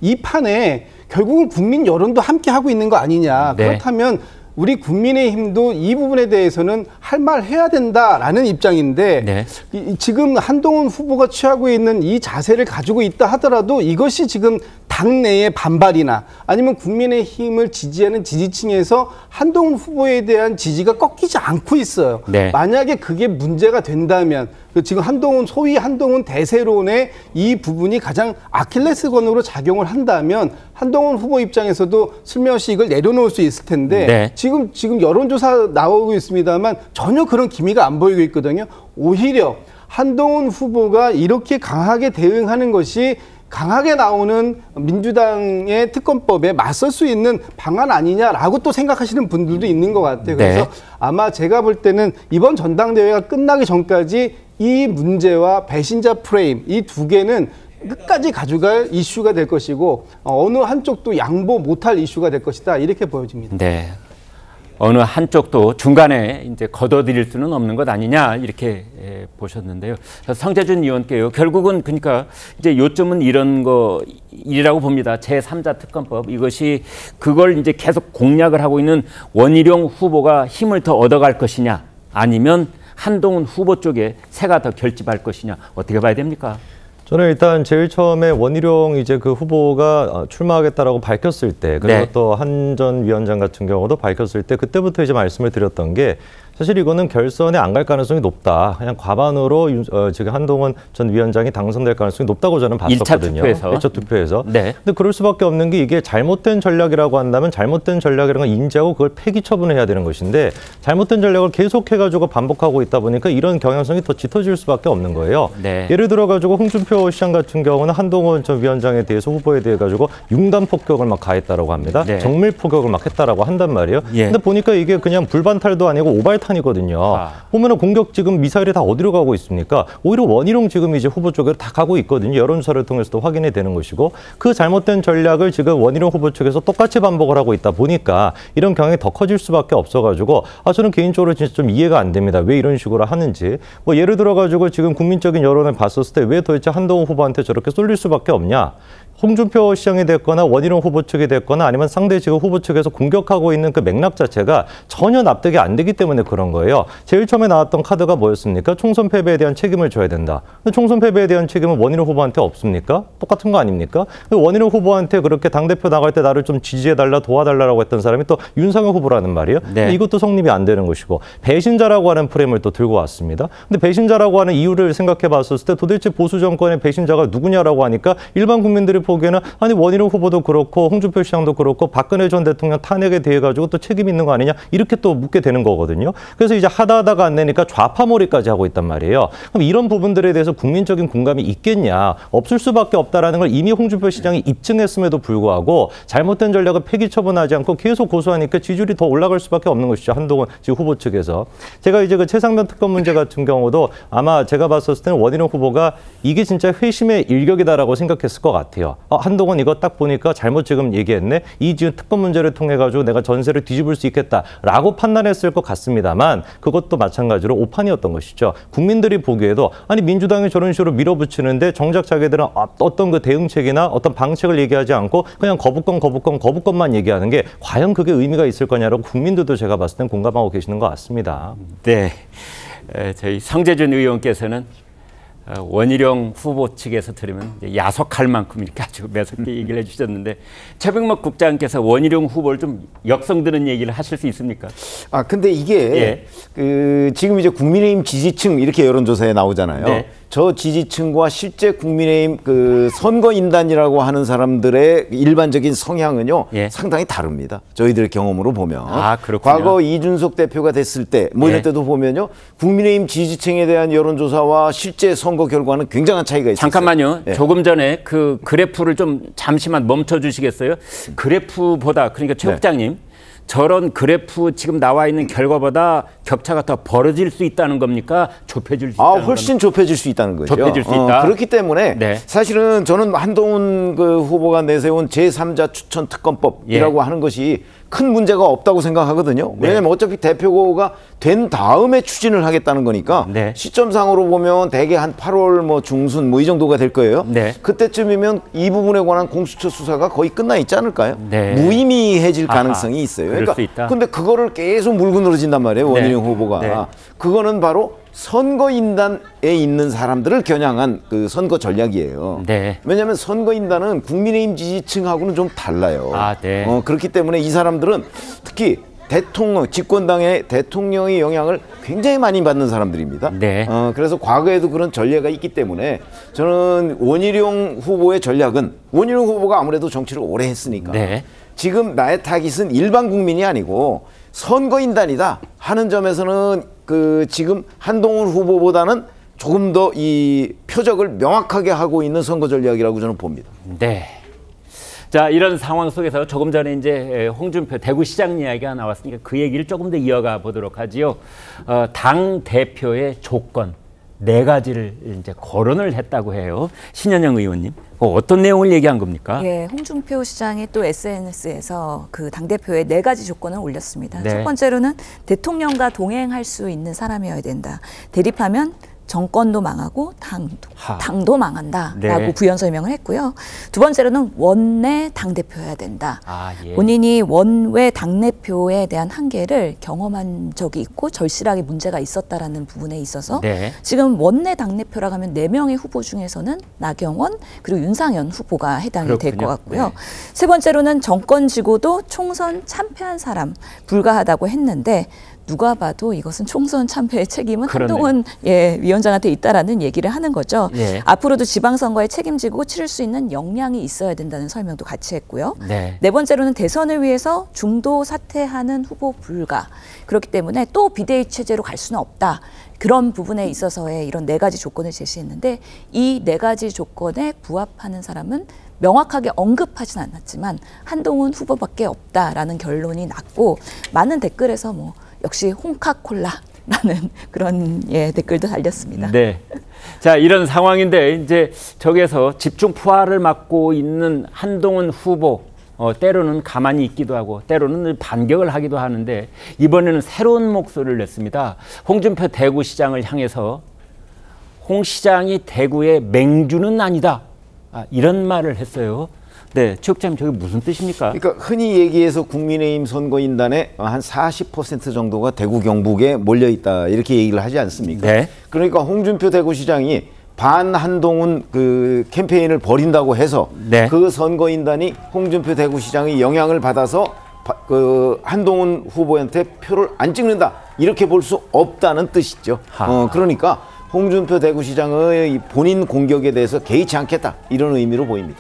이 판에 결국은 국민 여론도 함께 하고 있는 거 아니냐. 네. 그렇다면 우리 국민의힘도 이 부분에 대해서는 할 말 해야 된다라는 입장인데 네. 지금 한동훈 후보가 취하고 있는 이 자세를 가지고 있다 하더라도 이것이 지금 당내의 반발이나 아니면 국민의힘을 지지하는 지지층에서 한동훈 후보에 대한 지지가 꺾이지 않고 있어요. 네. 만약에 그게 문제가 된다면 지금 소위 한동훈 대세론의 이 부분이 가장 아킬레스건으로 작용을 한다면 한동훈 후보 입장에서도 슬며시 이걸 내려놓을 수 있을 텐데 네. 지금 여론조사 나오고 있습니다만 전혀 그런 기미가 안 보이고 있거든요. 오히려 한동훈 후보가 이렇게 강하게 대응하는 것이 강하게 나오는 민주당의 특검법에 맞설 수 있는 방안 아니냐라고 또 생각하시는 분들도 있는 것 같아요. 그래서 네. 아마 제가 볼 때는 이번 전당대회가 끝나기 전까지 이 문제와 배신자 프레임 이 두 개는 끝까지 가져갈 이슈가 될 것이고 어느 한쪽도 양보 못할 이슈가 될 것이다 이렇게 보여집니다. 네. 어느 한쪽도 중간에 이제 걷어들일 수는 없는 것 아니냐 이렇게 보셨는데요. 성재준 의원께요. 결국은 그러니까 이제 요점은 이런 거이라고 봅니다. 제3자 특검법 이것이 그걸 이제 계속 공략을 하고 있는 원희룡 후보가 힘을 더 얻어갈 것이냐 아니면 한동훈 후보 쪽에 새가 더 결집할 것이냐 어떻게 봐야 됩니까? 저는 일단 제일 처음에 원희룡 이제 그 후보가 출마하겠다라고 밝혔을 때 그리고 네. 또 한 전 위원장 같은 경우도 밝혔을 때 그때부터 이제 말씀을 드렸던 게 사실 이거는 결선에 안 갈 가능성이 높다. 그냥 과반으로 지금 한동훈 전 위원장이 당선될 가능성이 높다고 저는 봤었거든요. 1차 투표에서. 네. 근데 그럴 수밖에 없는 게 이게 잘못된 전략이라고 한다면 잘못된 전략이라는 걸 인지하고 그걸 폐기 처분해야 되는 것인데 잘못된 전략을 계속해가지고 반복하고 있다 보니까 이런 경향성이 더 짙어질 수밖에 없는 거예요. 네. 예를 들어가지고 홍준표 시장 같은 경우는 한동훈 전 위원장에 대해서 후보에 대해 가지고 융단 폭격을 막 가했다라고 합니다. 네. 정밀 폭격을 막 했다라고 한단 말이에요. 예. 근데 보니까 이게 그냥 불반탈도 아니고 오발탄이거든요. 보면은 공격 지금 미사일이 다 어디로 가고 있습니까? 오히려 원희룡 지금 이제 후보 쪽으로 다 가고 있거든요. 여론조사를 통해서도 확인이 되는 것이고 그 잘못된 전략을 지금 원희룡 후보 쪽에서 똑같이 반복을 하고 있다 보니까 이런 경향이 더 커질 수밖에 없어가지고 저는 개인적으로 진짜 좀 이해가 안 됩니다. 왜 이런 식으로 하는지. 뭐 예를 들어가지고 지금 국민적인 여론을 봤었을 때 왜 도대체 한동훈 후보한테 저렇게 쏠릴 수밖에 없냐? 홍준표 시장이 됐거나 원희룡 후보 측이 됐거나 아니면 상대 지금 후보 측에서 공격하고 있는 그 맥락 자체가 전혀 납득이 안 되기 때문에 그런 거예요. 제일 처음에 나왔던 카드가 뭐였습니까? 총선 패배에 대한 책임을 져야 된다. 근데 총선 패배에 대한 책임은 원희룡 후보한테 없습니까? 똑같은 거 아닙니까? 원희룡 후보한테 그렇게 당대표 나갈 때 나를 좀 지지해달라, 도와달라고 했던 사람이 또 윤석열 후보라는 말이에요. 네. 이것도 성립이 안 되는 것이고 배신자라고 하는 프레임을 또 들고 왔습니다. 근데 배신자라고 하는 이유를 생각해 봤었을 때 도대체 보수 정권의 배신자가 누구냐라고 하니까 일반 국민들이 보기에는 아니 원희룡 후보도 그렇고 홍준표 시장도 그렇고 박근혜 전 대통령 탄핵에 대해 가지고 또 책임 있는 거 아니냐 이렇게 또 묻게 되는 거거든요. 그래서 이제 하다가 안 되니까 좌파몰이까지 하고 있단 말이에요. 그럼 이런 부분들에 대해서 국민적인 공감이 있겠냐? 없을 수밖에 없다라는 걸 이미 홍준표 시장이 입증했음에도 불구하고 잘못된 전략을 폐기 처분하지 않고 계속 고수하니까 지지율이 더 올라갈 수밖에 없는 것이죠. 한동훈 지금 후보 측에서. 제가 이제 그 최상병 특검 문제 같은 경우도 아마 제가 봤었을 때는 원희룡 후보가 이게 진짜 회심의 일격이다라고 생각했을 것 같아요. 한동훈 이거 딱 보니까 잘못 지금 얘기했네. 이 지금 특검 문제를 통해 가지고 내가 전세를 뒤집을 수 있겠다라고 판단했을 것 같습니다만 그것도 마찬가지로 오판이었던 것이죠. 국민들이 보기에도 아니 민주당이 저런 식으로 밀어붙이는데 정작 자기들은 어떤 그 대응책이나 어떤 방책을 얘기하지 않고 그냥 거부권만 얘기하는 게 과연 그게 의미가 있을 거냐라고 국민들도 제가 봤을 땐 공감하고 계시는 것 같습니다. 네, 저희 성재준 의원께서는 원희룡 후보 측에서 들으면 야속할 만큼 이렇게 아주 매섭게 얘기를 해주셨는데 최병목 국장께서 원희룡 후보를 좀 역성드는 얘기를 하실 수 있습니까? 근데 이게 지금 이제 국민의힘 지지층 이렇게 여론조사에 나오잖아요. 네. 저 지지층과 실제 국민의힘 그 선거인단이라고 하는 사람들의 일반적인 성향은요 상당히 다릅니다. 저희들의 경험으로 보면 과거 이준석 대표가 됐을 때 뭐 이럴 때도 보면요 국민의힘 지지층에 대한 여론조사와 실제 선거 결과는 굉장한 차이가 있어요. 잠깐만요. 조금 전에 그 그래프를 좀 잠시만 멈춰 주시겠어요? 그래프보다 그러니까 최 국장님 저런 그래프 지금 나와 있는 결과보다 격차가 더 벌어질 수 있다는 겁니까? 좁혀질 수 있다는 훨씬 좁혀질 수 있다는 거죠. 좁혀질 수 있다. 그렇기 때문에 사실은 저는 한동훈 그 후보가 내세운 제3자 추천 특검법이라고 하는 것이 큰 문제가 없다고 생각하거든요. 왜냐하면 어차피 대표가 된 다음에 추진을 하겠다는 거니까 시점상으로 보면 대개 한 8월 뭐 중순 뭐 이 정도가 될 거예요. 그때쯤이면 이 부분에 관한 공수처 수사가 거의 끝나 있지 않을까요? 무의미해질 가능성이 있어요. 그러니까 근데 그거를 계속 물고 늘어진단 말이에요. 원희룡 후보가. 그거는 바로 선거인단에 있는 사람들을 겨냥한 그 선거 전략이에요. 왜냐하면 선거인단은 국민의힘 지지층하고는 좀 달라요. 그렇기 때문에 이 사람들은 특히 대통령, 집권당의 대통령의 영향을 굉장히 많이 받는 사람들입니다. 그래서 과거에도 그런 전례가 있기 때문에 저는 원희룡 후보의 전략은 원희룡 후보가 아무래도 정치를 오래 했으니까 지금 나의 타깃은 일반 국민이 아니고 선거인단이다 하는 점에서는 그 지금 한동훈 후보보다는 조금 더 이 표적을 명확하게 하고 있는 선거 전략이라고 저는 봅니다. 자, 이런 상황 속에서 조금 전에 이제 홍준표 대구시장 이야기가 나왔으니까 그 얘기를 조금 더 이어가 보도록 하지요. 당 대표의 조건 4가지를 이제 거론을 했다고 해요. 신현영 의원님, 어떤 내용을 얘기한 겁니까? 홍준표 시장이 또 SNS에서 그 당대표의 4가지 조건을 올렸습니다. 첫 번째로는 대통령과 동행할 수 있는 사람이어야 된다. 대립하면 정권도 망하고 당도 망한다라고 부연 설명을 했고요. 두 번째로는 원내 당대표여야 된다. 본인이 원외 당대표에 대한 한계를 경험한 적이 있고 절실하게 문제가 있었다라는 부분에 있어서 지금 원내 당대표라고 하면 4명의 후보 중에서는 나경원 그리고 윤상현 후보가 해당이 될 것 같고요. 세 번째로는 정권 지고도 총선 참패한 사람 불가하다고 했는데 누가 봐도 이것은 총선 참패의 책임은 한동훈 위원장한테 있다라는 얘기를 하는 거죠. 앞으로도 지방선거에 책임지고 치를 수 있는 역량이 있어야 된다는 설명도 같이 했고요. 네 번째로는 대선을 위해서 중도 사퇴하는 후보 불가. 그렇기 때문에 또 비대위 체제로 갈 수는 없다. 그런 부분에 있어서의 이런 4가지 조건을 제시했는데 이 4가지 조건에 부합하는 사람은 명확하게 언급하진 않았지만 한동훈 후보밖에 없다라는 결론이 났고 많은 댓글에서 역시 홍카콜라라는 그런 댓글도 달렸습니다. 자, 이런 상황인데 이제 저기에서 집중 포화를 맞고 있는 한동훈 후보 때로는 가만히 있기도 하고 때로는 반격을 하기도 하는데 이번에는 새로운 목소리를 냈습니다. 홍준표 대구시장을 향해서 홍 시장이 대구의 맹주는 아니다. 이런 말을 했어요. 최 국장님, 저게 무슨 뜻입니까? 그러니까 흔히 얘기해서 국민의힘 선거인단의 한 40% 정도가 대구 경북에 몰려있다 이렇게 얘기를 하지 않습니까? 그러니까 홍준표 대구시장이 반 한동훈 그 캠페인을 벌인다고 해서 그 선거인단이 홍준표 대구시장의 영향을 받아서 그 한동훈 후보한테 표를 안 찍는다 이렇게 볼 수 없다는 뜻이죠. 그러니까 홍준표 대구시장의 본인 공격에 대해서 개의치 않겠다 이런 의미로 보입니다.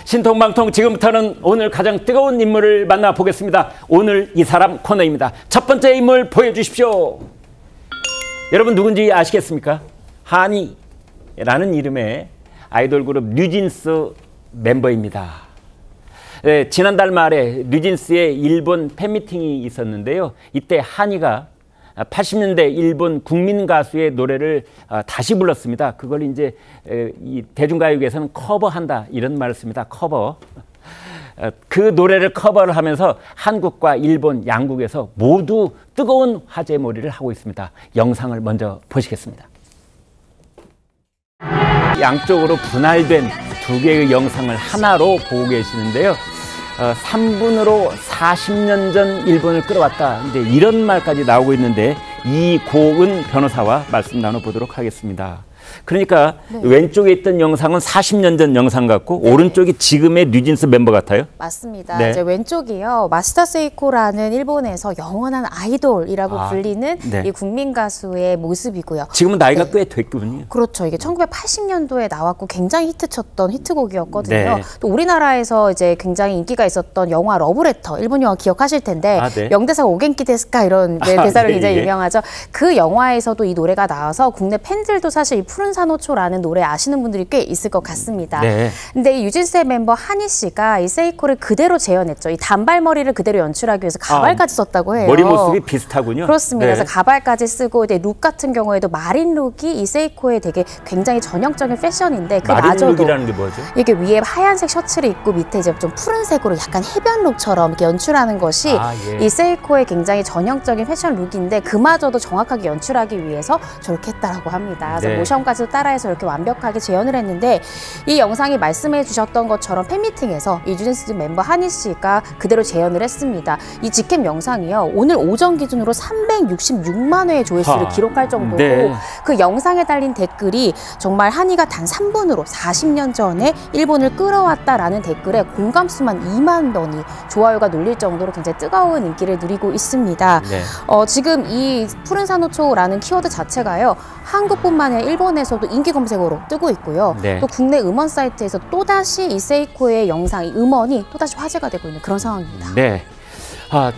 신통방통 지금부터는 오늘 가장 뜨거운 인물을 만나보겠습니다. 오늘 이 사람 코너입니다. 첫 번째 인물 보여주십시오. 여러분 누군지 아시겠습니까? 한이라는 이름의 아이돌 그룹 뉴진스 멤버입니다. 지난달 말에 뉴진스의 일본 팬미팅이 있었는데요. 이때 한이가 80년대 일본 국민 가수의 노래를 다시 불렀습니다. 그걸 이제 이 대중가요계에서는 커버한다 이런 말을 씁니다. 커버. 그 노래를 커버를 하면서 한국과 일본 양국에서 모두 뜨거운 화제몰이를 하고 있습니다. 영상을 먼저 보시겠습니다. 양쪽으로 분할된 2개의 영상을 하나로 보고 계시는데요. 3분으로 40년 전 일본을 끌어왔다. 이제 이런 말까지 나오고 있는데 이고은 변호사와 말씀 나눠보도록 하겠습니다. 그러니까 네. 왼쪽에 있던 영상은 40년 전 영상 같고 네. 오른쪽이 지금의 뉴진스 멤버 같아요. 맞습니다. 네. 이제 왼쪽이요. 마시다 세이코라는 일본에서 영원한 아이돌이라고 불리는 네. 이 국민 가수의 모습이고요. 지금은 나이가 꽤 됐군요. 그렇죠. 이게 1980년도에 나왔고 굉장히 히트쳤던 히트곡이었거든요. 네. 또 우리나라에서 이제 굉장히 인기가 있었던 영화 러브레터, 일본 영화 기억하실 텐데 네. 명대사가 오겐키 데스까 이런 대사로 네, 굉장히 예. 유명하죠. 그 영화에서도 이 노래가 나와서 국내 팬들도 사실 이 푸른 산호초라는 노래 아시는 분들이 꽤 있을 것 같습니다. 네. 근데 이 유진스의 멤버 한희 씨가 이 세이코를 그대로 재현했죠. 이 단발머리를 그대로 연출하기 위해서 가발까지 썼다고 해요. 머리 모습이 비슷하군요. 그렇습니다. 네. 그래서 가발까지 쓰고 이제 룩 같은 경우에도 마린 룩이 이 세이코의 되게 굉장히 전형적인 패션인데 그 마린 마저도 룩이라는 게 뭐죠? 이게 위에 하얀색 셔츠를 입고 밑에 이제 좀 푸른색으로 약간 해변 룩처럼 이렇게 연출하는 것이 예. 이 세이코의 굉장히 전형적인 패션 룩인데 그마저도 정확하게 연출하기 위해서 저렇게 했다라고 합니다. 그래서 네. 모션까지도 따라해서 이렇게 완벽하게 재현을 했는데 이 영상이 말씀해 주셨던 것처럼 팬미팅에서 이 뉴진스 멤버 한희 씨가 그대로 재현을 했습니다. 이 직캠 영상이요. 오늘 오전 기준으로 366만 회의 조회수를 기록할 정도고 네. 그 영상에 달린 댓글이 정말 한희가 단 3분으로 40년 전에 일본을 끌어왔다라는 댓글에 공감수만 2만 번이 좋아요가 눌릴 정도로 굉장히 뜨거운 인기를 누리고 있습니다. 네. 지금 이 푸른 산호초라는 키워드 자체가요. 한국뿐만 아니라 일본에서도 인기 검색어로 뜨고 있고요. 네. 또 국내 음원 사이트에서 또다시 이 세이코의 영상, 이 음원이 또다시 화제가 되고 있는 그런 상황입니다. 네.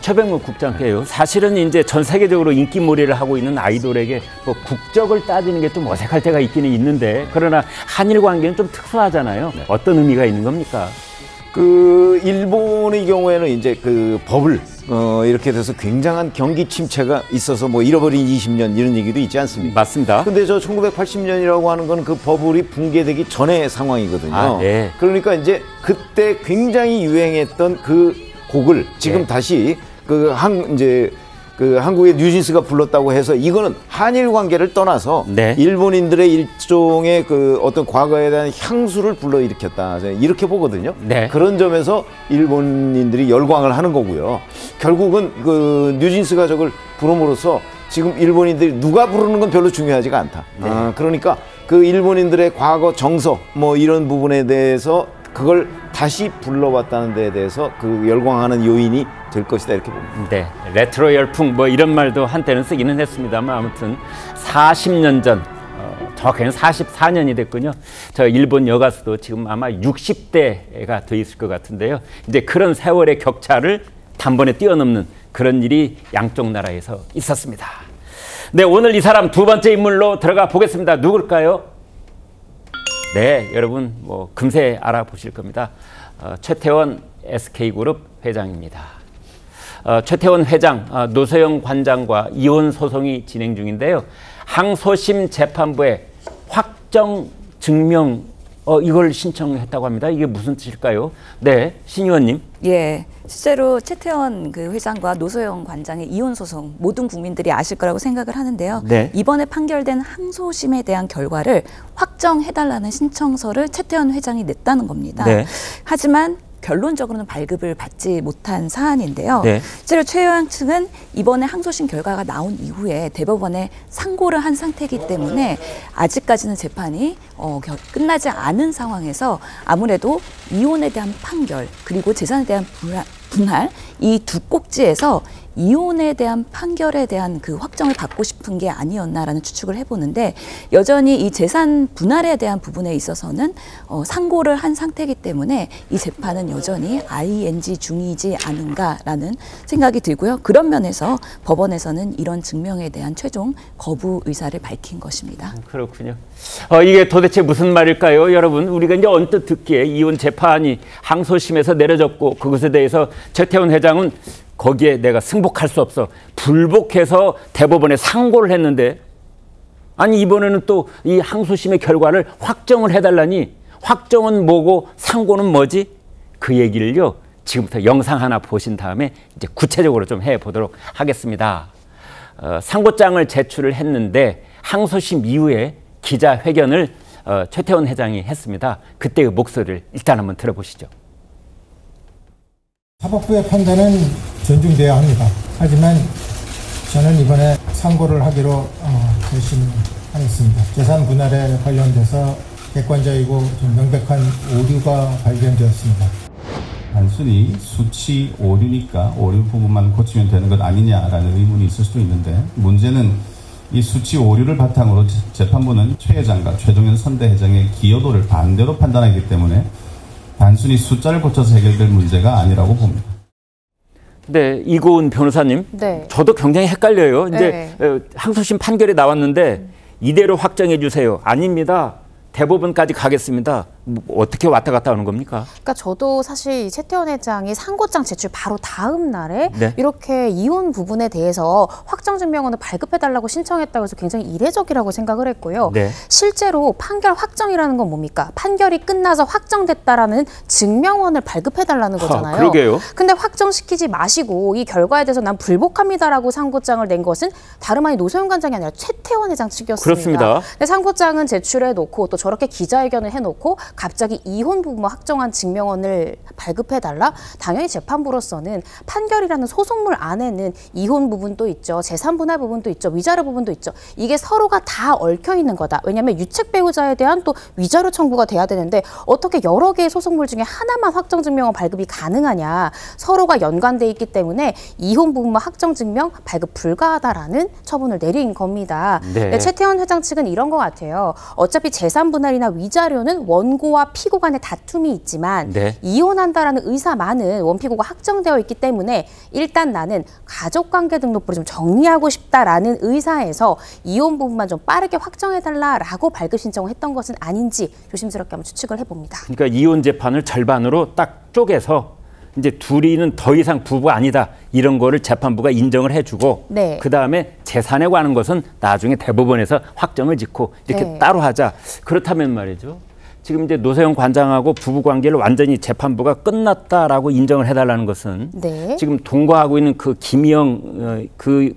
최백무 국장께요. 사실은 이제 전 세계적으로 인기몰이를 하고 있는 아이돌에게 뭐 국적을 따지는 게 좀 어색할 때가 있기는 있는데 그러나 한일 관계는 좀 특수하잖아요. 네. 어떤 의미가 있는 겁니까? 그 일본의 경우에는 이제 그 버블 이렇게 돼서 굉장한 경기 침체가 있어서 뭐 잃어버린 20년 이런 얘기도 있지 않습니까? 맞습니다. 근데 저 1980년이라고 하는 건 그 버블이 붕괴되기 전의 상황이거든요. 네. 그러니까 이제 그때 굉장히 유행했던 그 곡을 지금 네. 다시 그 한국의 뉴진스가 불렀다고 해서 이거는 한일 관계를 떠나서 네. 일본인들의 일종의 그 어떤 과거에 대한 향수를 불러일으켰다 이렇게 보거든요. 네. 그런 점에서 일본인들이 열광을 하는 거고요. 결국은 그 뉴진스가 저걸 부름으로써 지금 일본인들이 누가 부르는 건 별로 중요하지가 않다. 네. 그러니까 그 일본인들의 과거 정서 뭐 이런 부분에 대해서 그걸 다시 불러왔다는 데에 대해서 그 열광하는 요인이 될 것이다 이렇게 봅니다. 네, 레트로 열풍 뭐 이런 말도 한때는 쓰기는 했습니다만 아무튼 40년 전 정확하게는 44년이 됐군요. 저 일본 여가수도 지금 아마 60대가 돼 있을 것 같은데요. 이제 그런 세월의 격차를 단번에 뛰어넘는 그런 일이 양쪽 나라에서 있었습니다. 네, 오늘 이 사람 두 번째 인물로 들어가 보겠습니다. 누굴까요? 네, 여러분 뭐 금세 알아보실 겁니다. 최태원 SK그룹 회장입니다. 최태원 회장, 노소영 관장과 이혼 소송이 진행 중인데요. 항소심 재판부에 확정 증명 이걸 신청했다고 합니다. 이게 무슨 뜻일까요? 네, 신 의원님. 예, 실제로 최태원 그 회장과 노소영 관장의 이혼 소송 모든 국민들이 아실 거라고 생각을 하는데요. 네. 이번에 판결된 항소심에 대한 결과를 확정해달라는 신청서를 최태원 회장이 냈다는 겁니다. 네. 하지만 결론적으로는 발급을 받지 못한 사안인데요. 네. 실제로 최 회장 측은 이번에 항소심 결과가 나온 이후에 대법원에 상고를 한 상태이기 때문에 아직까지는 재판이 끝나지 않은 상황에서 아무래도 이혼에 대한 판결 그리고 재산에 대한 분할 이 두 꼭지에서 이혼에 대한 판결에 대한 그 확정을 받고 싶은 게 아니었나라는 추측을 해보는데 여전히 이 재산 분할에 대한 부분에 있어서는 상고를 한 상태이기 때문에 이 재판은 여전히 ING 중이지 않은가라는 생각이 들고요. 그런 면에서 법원에서는 이런 증명에 대한 최종 거부 의사를 밝힌 것입니다. 그렇군요. 이게 도대체 무슨 말일까요? 여러분, 우리가 이제 언뜻 듣기에 이혼 재판이 항소심에서 내려졌고 그것에 대해서 최태원 회장은 거기에 내가 승복할 수 없어 불복해서 대법원에 상고를 했는데 아니 이번에는 또 이 항소심의 결과를 확정을 해달라니 확정은 뭐고 상고는 뭐지? 그 얘기를요 지금부터 영상 하나 보신 다음에 이제 구체적으로 좀 해보도록 하겠습니다. 상고장을 제출을 했는데 항소심 이후에 기자회견을 최태원 회장이 했습니다. 그때의 목소리를 일단 한번 들어보시죠. 사법부의 판단은 존중돼야 합니다. 하지만 저는 이번에 상고를 하기로 하겠습니다. 재산 분할에 관련돼서 객관적이고 좀 명백한 오류가 발견되었습니다. 단순히 수치 오류니까 오류 부분만 고치면 되는 것 아니냐라는 의문이 있을 수도 있는데, 문제는 이 수치 오류를 바탕으로 재판부는 최 회장과 최종현 선대회장의 기여도를 반대로 판단하기 때문에 단순히 숫자를 고쳐서 해결될 문제가 아니라고 봅니다. 네, 이고은 변호사님. 네. 저도 굉장히 헷갈려요. 이제 네. 항소심 판결이 나왔는데 이대로 확정해 주세요. 아닙니다. 대법원까지 가겠습니다. 어떻게 왔다 갔다 하는 겁니까? 그러니까 저도 사실 최태원 회장이 상고장 제출 바로 다음 날에 네. 이렇게 이혼 부분에 대해서 확정증명원을 발급해달라고 신청했다고 해서 굉장히 이례적이라고 생각을 했고요. 네. 실제로 판결 확정이라는 건 뭡니까? 판결이 끝나서 확정됐다라는 증명원을 발급해달라는 거잖아요. 그러게요. 근데 확정시키지 마시고 이 결과에 대해서 난 불복합니다라고 상고장을 낸 것은 다름 아닌 노소연 관장이 아니라 최태원 회장 측이었습니다. 그렇습니다. 근데 상고장은 제출해놓고 또 저렇게 기자회견을 해놓고 갑자기 이혼 부분 확정한 증명원을 발급해달라? 당연히 재판부로서는 판결이라는 소송물 안에는 이혼 부분도 있죠. 재산 분할 부분도 있죠. 위자료 부분도 있죠. 이게 서로가 다 얽혀 있는 거다. 왜냐하면 유책 배우자에 대한 또 위자료 청구가 돼야 되는데 어떻게 여러 개의 소송물 중에 하나만 확정증명원 발급이 가능하냐. 서로가 연관돼 있기 때문에 이혼 부분만 확정증명 발급 불가하다라는 처분을 내린 겁니다. 네. 최태원 회장 측은 이런 것 같아요. 어차피 재산 분할이나 위자료는 원고와 피고 간의 다툼이 있지만 네. 이혼한다라는 의사만은 원피고가 확정되어 있기 때문에 일단 나는 가족관계 등록부를 좀 정리하고 싶다라는 의사에서 이혼 부분만 좀 빠르게 확정해달라라고 발급 신청을 했던 것은 아닌지 조심스럽게 한번 추측을 해봅니다. 그러니까 이혼 재판을 절반으로 딱 쪼개서 이제 둘이는 더 이상 부부가 아니다 이런 거를 재판부가 인정을 해주고 네. 그 다음에 재산에 관한 것은 나중에 대법원에서 확정을 짓고 이렇게 네. 따로 하자. 그렇다면 말이죠. 지금 이제 노세훈 관장하고 부부 관계를 완전히 재판부가 끝났다라고 인정을 해달라는 것은 네. 지금 동거하고 있는 그 김희영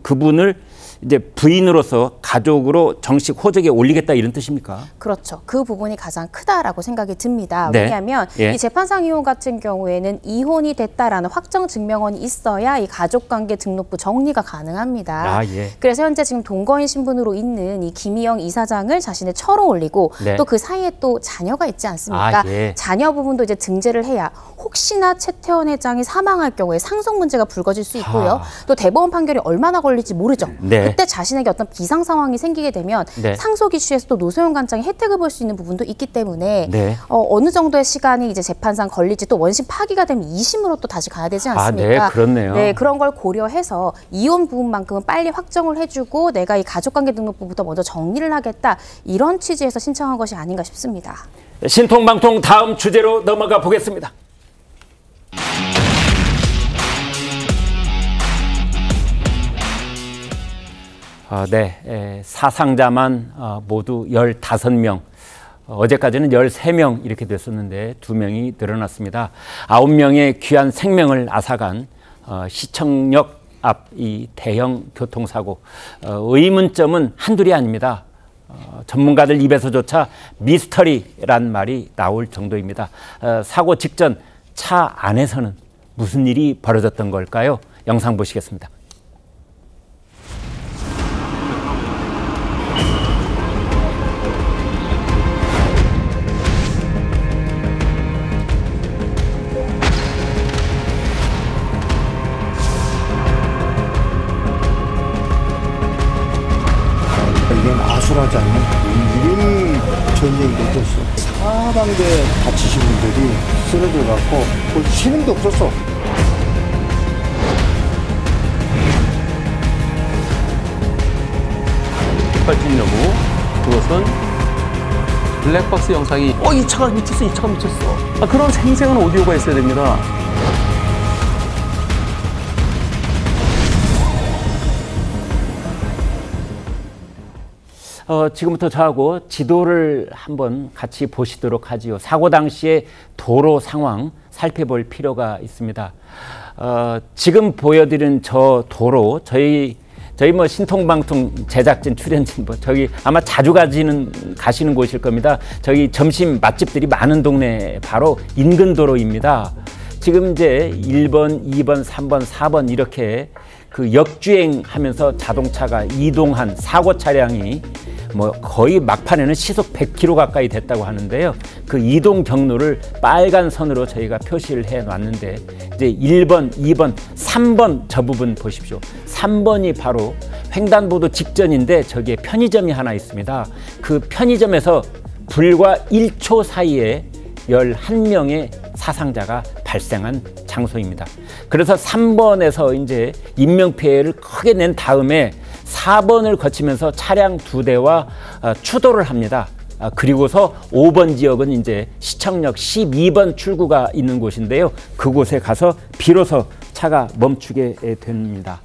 그분을 이제 부인으로서 가족으로 정식 호적에 올리겠다 이런 뜻입니까? 그렇죠. 그 부분이 가장 크다라고 생각이 듭니다. 네. 왜냐하면 예. 이 재판상 이혼 같은 경우에는 이혼이 됐다라는 확정 증명원이 있어야 이 가족관계 등록부 정리가 가능합니다. 아, 예. 그래서 현재 지금 동거인 신분으로 있는 이 김희영 이사장을 자신의 처로 올리고 네. 또 그 사이에 또 자녀가 있지 않습니까? 아, 예. 자녀 부분도 이제 등재를 해야 혹시나 최태원 회장이 사망할 경우에 상속 문제가 불거질 수 있고요. 또 대법원 판결이 얼마나 걸릴지 모르죠. 네. 그때 자신에게 어떤 비상 상황이 생기게 되면 네. 상속 이슈에서 또 노소연 관장이 혜택을 볼 수 있는 부분도 있기 때문에 네. 어느 정도의 시간이 이제 재판상 걸릴지 또 원심 파기가 되면 2심으로 또 다시 가야 되지 않습니까? 네, 그렇네요. 네, 그런 걸 고려해서 이혼 부분만큼은 빨리 확정을 해주고 내가 이 가족관계 등록부부터 먼저 정리를 하겠다 이런 취지에서 신청한 것이 아닌가 싶습니다. 신통방통 다음 주제로 넘어가 보겠습니다. 네, 사상자만 모두 15명, 어제까지는 13명 이렇게 됐었는데 2명이 늘어났습니다. 9명의 귀한 생명을 앗아간 시청역 앞 이 대형 교통사고, 의문점은 한둘이 아닙니다. 전문가들 입에서조차 미스터리란 말이 나올 정도입니다. 사고 직전 차 안에서는 무슨 일이 벌어졌던 걸까요? 영상 보시겠습니다. 이건 아수라지 않는 이런 전쟁이 됐었어. 사방대 다치신 분들이 쓰러져갖고 볼 힘도 없었어. 뒷발진 여부, 그것은 블랙박스 영상이 이 차가 미쳤어, 이 차가 미쳤어. 그런 생생한 오디오가 있어야 됩니다. 지금부터 저하고 지도를 한번 같이 보시도록 하지요. 사고 당시의 도로 상황 살펴볼 필요가 있습니다. 지금 보여드린 저 도로, 저희 뭐 신통방통 제작진, 출연진 저기 아마 자주 가시는 곳일 겁니다. 저기 점심 맛집들이 많은 동네 바로 인근 도로입니다. 지금 이제 1번, 2번, 3번, 4번 이렇게 그 역주행하면서 자동차가 이동한 사고 차량이 뭐 거의 막판에는 시속 100km 가까이 됐다고 하는데요. 그 이동 경로를 빨간 선으로 저희가 표시를 해 놨는데 이제 1번, 2번, 3번 저 부분 보십시오. 3번이 바로 횡단보도 직전인데 저기에 편의점이 하나 있습니다. 그 편의점에서 불과 1초 사이에 11명의 사상자가 발생한 장소입니다. 그래서 3번에서 이제 인명피해를 크게 낸 다음에 4번을 거치면서 차량 2대와 추돌을 합니다. 그리고서 5번 지역은 이제 시청역 12번 출구가 있는 곳인데요. 그곳에 가서 비로소 차가 멈추게 됩니다.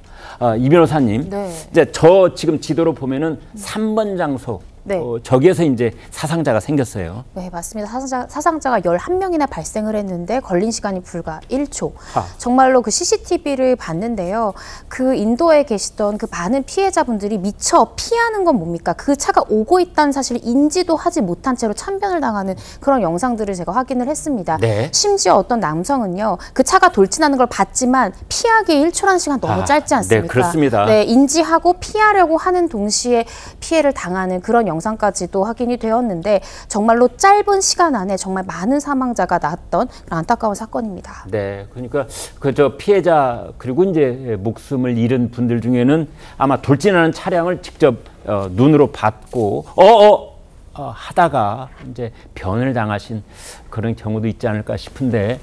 이 변호사님, 네. 이제 저 지금 지도로 보면은 3번 장소. 네. 저기에서 이제 사상자가 생겼어요. 네, 맞습니다. 사상자가 11명이나 발생을 했는데 걸린 시간이 불과 1초. 정말로 그 CCTV를 봤는데요. 그 인도에 계시던 그 많은 피해자분들이 미처 피하는 건 뭡니까? 그 차가 오고 있다는 사실을 인지도 하지 못한 채로 참변을 당하는 그런 영상들을 제가 확인을 했습니다. 네. 심지어 어떤 남성은요. 그 차가 돌진하는 걸 봤지만 피하기에 1초라는 시간 너무 짧지 않습니까? 네, 그렇습니다. 네, 인지하고 피하려고 하는 동시에 피해를 당하는 그런 영상까지도 확인이 되었는데 정말로 짧은 시간 안에 정말 많은 사망자가 났던 그런 안타까운 사건입니다. 네, 그러니까 저 피해자 그리고 이제 목숨을 잃은 분들 중에는 아마 돌진하는 차량을 직접 눈으로 봤고 하다가 이제 변을 당하신 그런 경우도 있지 않을까 싶은데,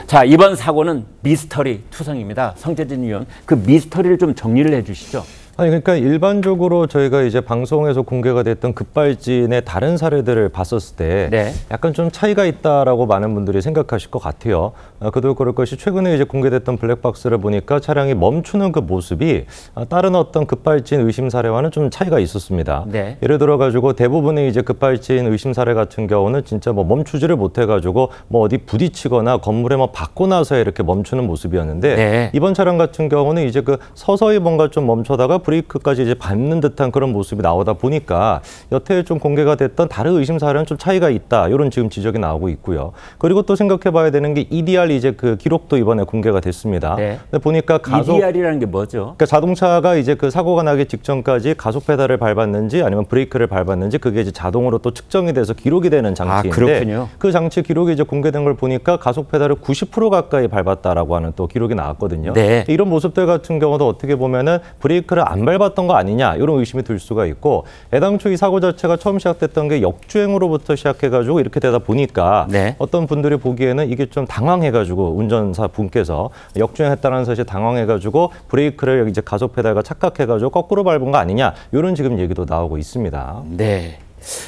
자, 이번 사고는 미스터리 투성입니다. 성재진 의원, 그 미스터리를 좀 정리를 해주시죠. 아니 그러니까 일반적으로 저희가 이제 방송에서 공개가 됐던 급발진의 다른 사례들을 봤었을 때 네. 약간 좀 차이가 있다라고 많은 분들이 생각하실 것 같아요. 그도 그럴 것이 최근에 이제 공개됐던 블랙박스를 보니까 차량이 멈추는 그 모습이 다른 어떤 급발진 의심 사례와는 좀 차이가 있었습니다. 네. 예를 들어 가지고 대부분의 이제 급발진 의심 사례 같은 경우는 진짜 뭐 멈추지를 못해 가지고 뭐 어디 부딪히거나 건물에 뭐 받고 나서 이렇게 멈추는 모습이었는데 네. 이번 차량 같은 경우는 이제 그 서서히 뭔가 좀 멈춰다가 브레이크까지 이제 밟는 듯한 그런 모습이 나오다 보니까 여태 좀 공개가 됐던 다른 의심 사례는 좀 차이가 있다. 이런 지금 지적이 나오고 있고요. 그리고 또 생각해 봐야 되는 게 EDR 이제 그 기록도 이번에 공개가 됐습니다. 네. 근데 보니까 EDR이라는 게 뭐죠? 그러니까 자동차가 이제 그 사고가 나기 직전까지 가속 페달을 밟았는지 아니면 브레이크를 밟았는지 그게 이제 자동으로 또 측정이 돼서 기록이 되는 장치인데 그렇군요. 그 장치 기록이 이제 공개된 걸 보니까 가속 페달을 90% 가까이 밟았다라고 하는 또 기록이 나왔거든요. 네. 이런 모습들 같은 경우도 어떻게 보면은 브레이크를 안 밟았던 거 아니냐 이런 의심이 들 수가 있고 애당초 이 사고 자체가 처음 시작됐던 게 역주행으로부터 시작해가지고 이렇게 되다 보니까 네. 어떤 분들이 보기에는 이게 좀 당황해가지고 운전사 분께서 역주행했다는 사실에 당황해가지고 브레이크를 이제 가속 페달과 착각해가지고 거꾸로 밟은 거 아니냐 이런 지금 얘기도 나오고 있습니다. 네.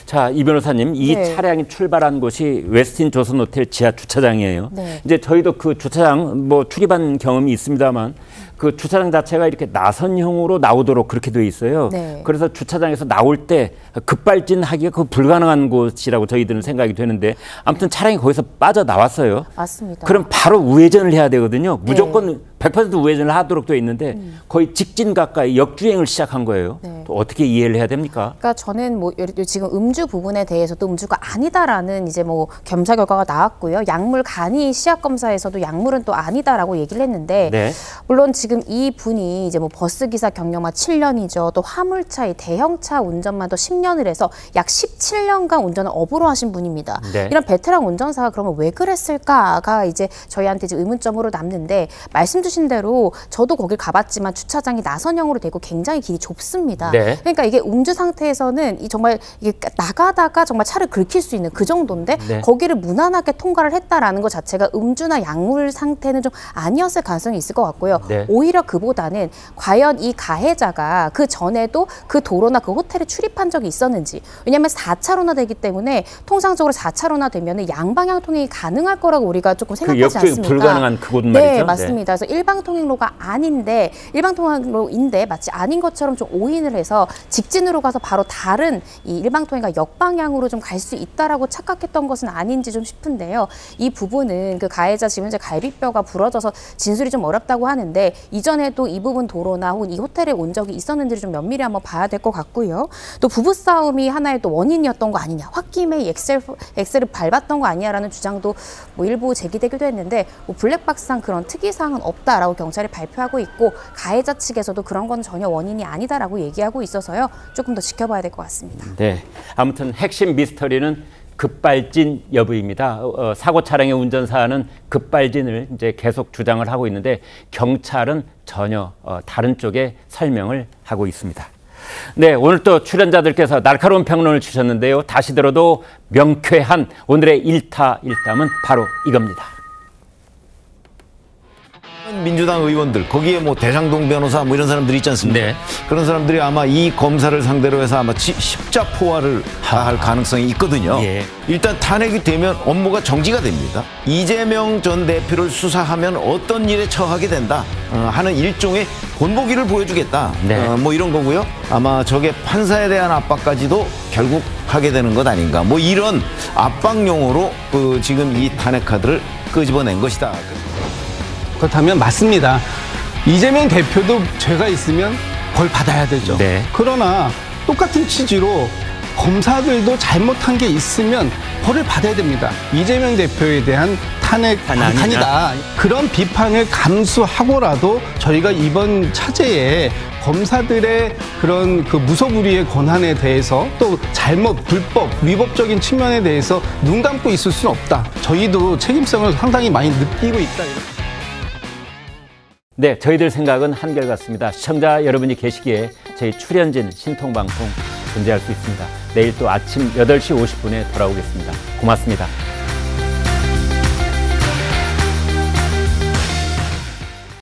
자, 이 변호사님, 이 네. 차량이 출발한 곳이 웨스틴 조선 호텔 지하 주차장이에요. 네. 이제 저희도 그 주차장 뭐 출입한 경험이 있습니다만 그 주차장 자체가 이렇게 나선형으로 나오도록 그렇게 되어 있어요. 네. 그래서 주차장에서 나올 때 급발진하기가 그 불가능한 곳이라고 저희들은 생각이 되는데 아무튼 차량이 거기서 빠져나왔어요. 맞습니다. 그럼 바로 우회전을 해야 되거든요. 무조건 네. 100% 우회전을 하도록 되어 있는데 거의 직진 가까이 역주행을 시작한 거예요. 네. 또 어떻게 이해를 해야 됩니까? 그러니까 저는 뭐 지금 음주 부분에 대해서도 음주가 아니다라는 이제 뭐 검사 결과가 나왔고요. 약물 간이 시약 검사에서도 약물은 또 아니다라고 얘기를 했는데 네. 물론 지금 이 분이 이제 뭐 버스 기사 경력만 7년이죠. 또 화물차, 대형차 운전만 또 10년을 해서 약 17년간 운전을 업으로 하신 분입니다. 네. 이런 베테랑 운전사가 그러면 왜 그랬을까가 이제 저희한테 이제 의문점으로 남는데 말씀 주신 대로 저도 거길 가봤지만 주차장이 나선형으로 되고 굉장히 길이 좁습니다. 네. 그러니까 이게 음주 상태에서는 이 정말 이게 나가다가 정말 차를 긁힐 수 있는 그 정도인데 네. 거기를 무난하게 통과를 했다라는 것 자체가 음주나 약물 상태는 좀 아니었을 가능성이 있을 것 같고요. 네. 오히려 그보다는 과연 이 가해자가 그 전에도 그 도로나 그 호텔에 출입한 적이 있었는지, 왜냐하면 4차로나 되기 때문에 통상적으로 4차로나 되면 양방향 통행이 가능할 거라고 우리가 조금 생각하지 않습니까? 불가능한 그곳 말이죠. 네, 맞습니다. 네. 그래서 일방통행로가 아닌데 일방통행로인데 마치 아닌 것처럼 좀 오인을 해서 직진으로 가서 바로 다른 이 일방통행과 역방향으로 좀 갈 수 있다라고 착각했던 것은 아닌지 좀 싶은데요. 이 부분은 그 가해자 지금 현재 갈비뼈가 부러져서 진술이 좀 어렵다고 하는데 이전에도 이 부분 도로나 혹은 이 호텔에 온 적이 있었는지를 좀 면밀히 한번 봐야 될 것 같고요. 또 부부싸움이 하나의 또 원인이었던 거 아니냐, 홧김에 엑셀을 밟았던 거 아니냐라는 주장도 뭐 일부 제기되기도 했는데 뭐 블랙박스상 그런 특이사항은 없다. 없다라고 경찰이 발표하고 있고 가해자 측에서도 그런 건 전혀 원인이 아니다라고 얘기하고 있어서요. 조금 더 지켜봐야 될 것 같습니다. 네, 아무튼 핵심 미스터리는 급발진 여부입니다. 사고 차량의 운전사는 급발진을 이제 계속 주장을 하고 있는데 경찰은 전혀 다른 쪽의 설명을 하고 있습니다. 네, 오늘 또 출연자들께서 날카로운 평론을 주셨는데요. 다시 들어도 명쾌한 오늘의 일타일담은 바로 이겁니다. 민주당 의원들 거기에 뭐 대장동 변호사 뭐 이런 사람들이 있지 않습니까? 네. 그런 사람들이 아마 이 검사를 상대로 해서 아마 십자포화를 할 가능성이 있거든요. 예. 일단 탄핵이 되면 업무가 정지가 됩니다. 이재명 전 대표를 수사하면 어떤 일에 처하게 된다 하는 일종의 본보기를 보여주겠다. 네. 뭐 이런 거고요. 아마 저게 판사에 대한 압박까지도 결국 하게 되는 것 아닌가. 뭐 이런 압박용으로 지금 이 탄핵 카드를 끄집어낸 것이다. 그렇다면 맞습니다. 이재명 대표도 죄가 있으면 벌 받아야 되죠. 네. 그러나 똑같은 취지로 검사들도 잘못한 게 있으면 벌을 받아야 됩니다. 이재명 대표에 대한 탄핵 방탄이다. 그런 비판을 감수하고라도 저희가 이번 차제에 검사들의 그런 그 무소불위의 권한에 대해서 또 잘못, 불법, 위법적인 측면에 대해서 눈 감고 있을 수는 없다. 저희도 책임성을 상당히 많이 느끼고 있다. 네, 저희들 생각은 한결같습니다. 시청자 여러분이 계시기에 저희 출연진 신통방송 존재할 수 있습니다. 내일 또 아침 8시 50분에 돌아오겠습니다. 고맙습니다.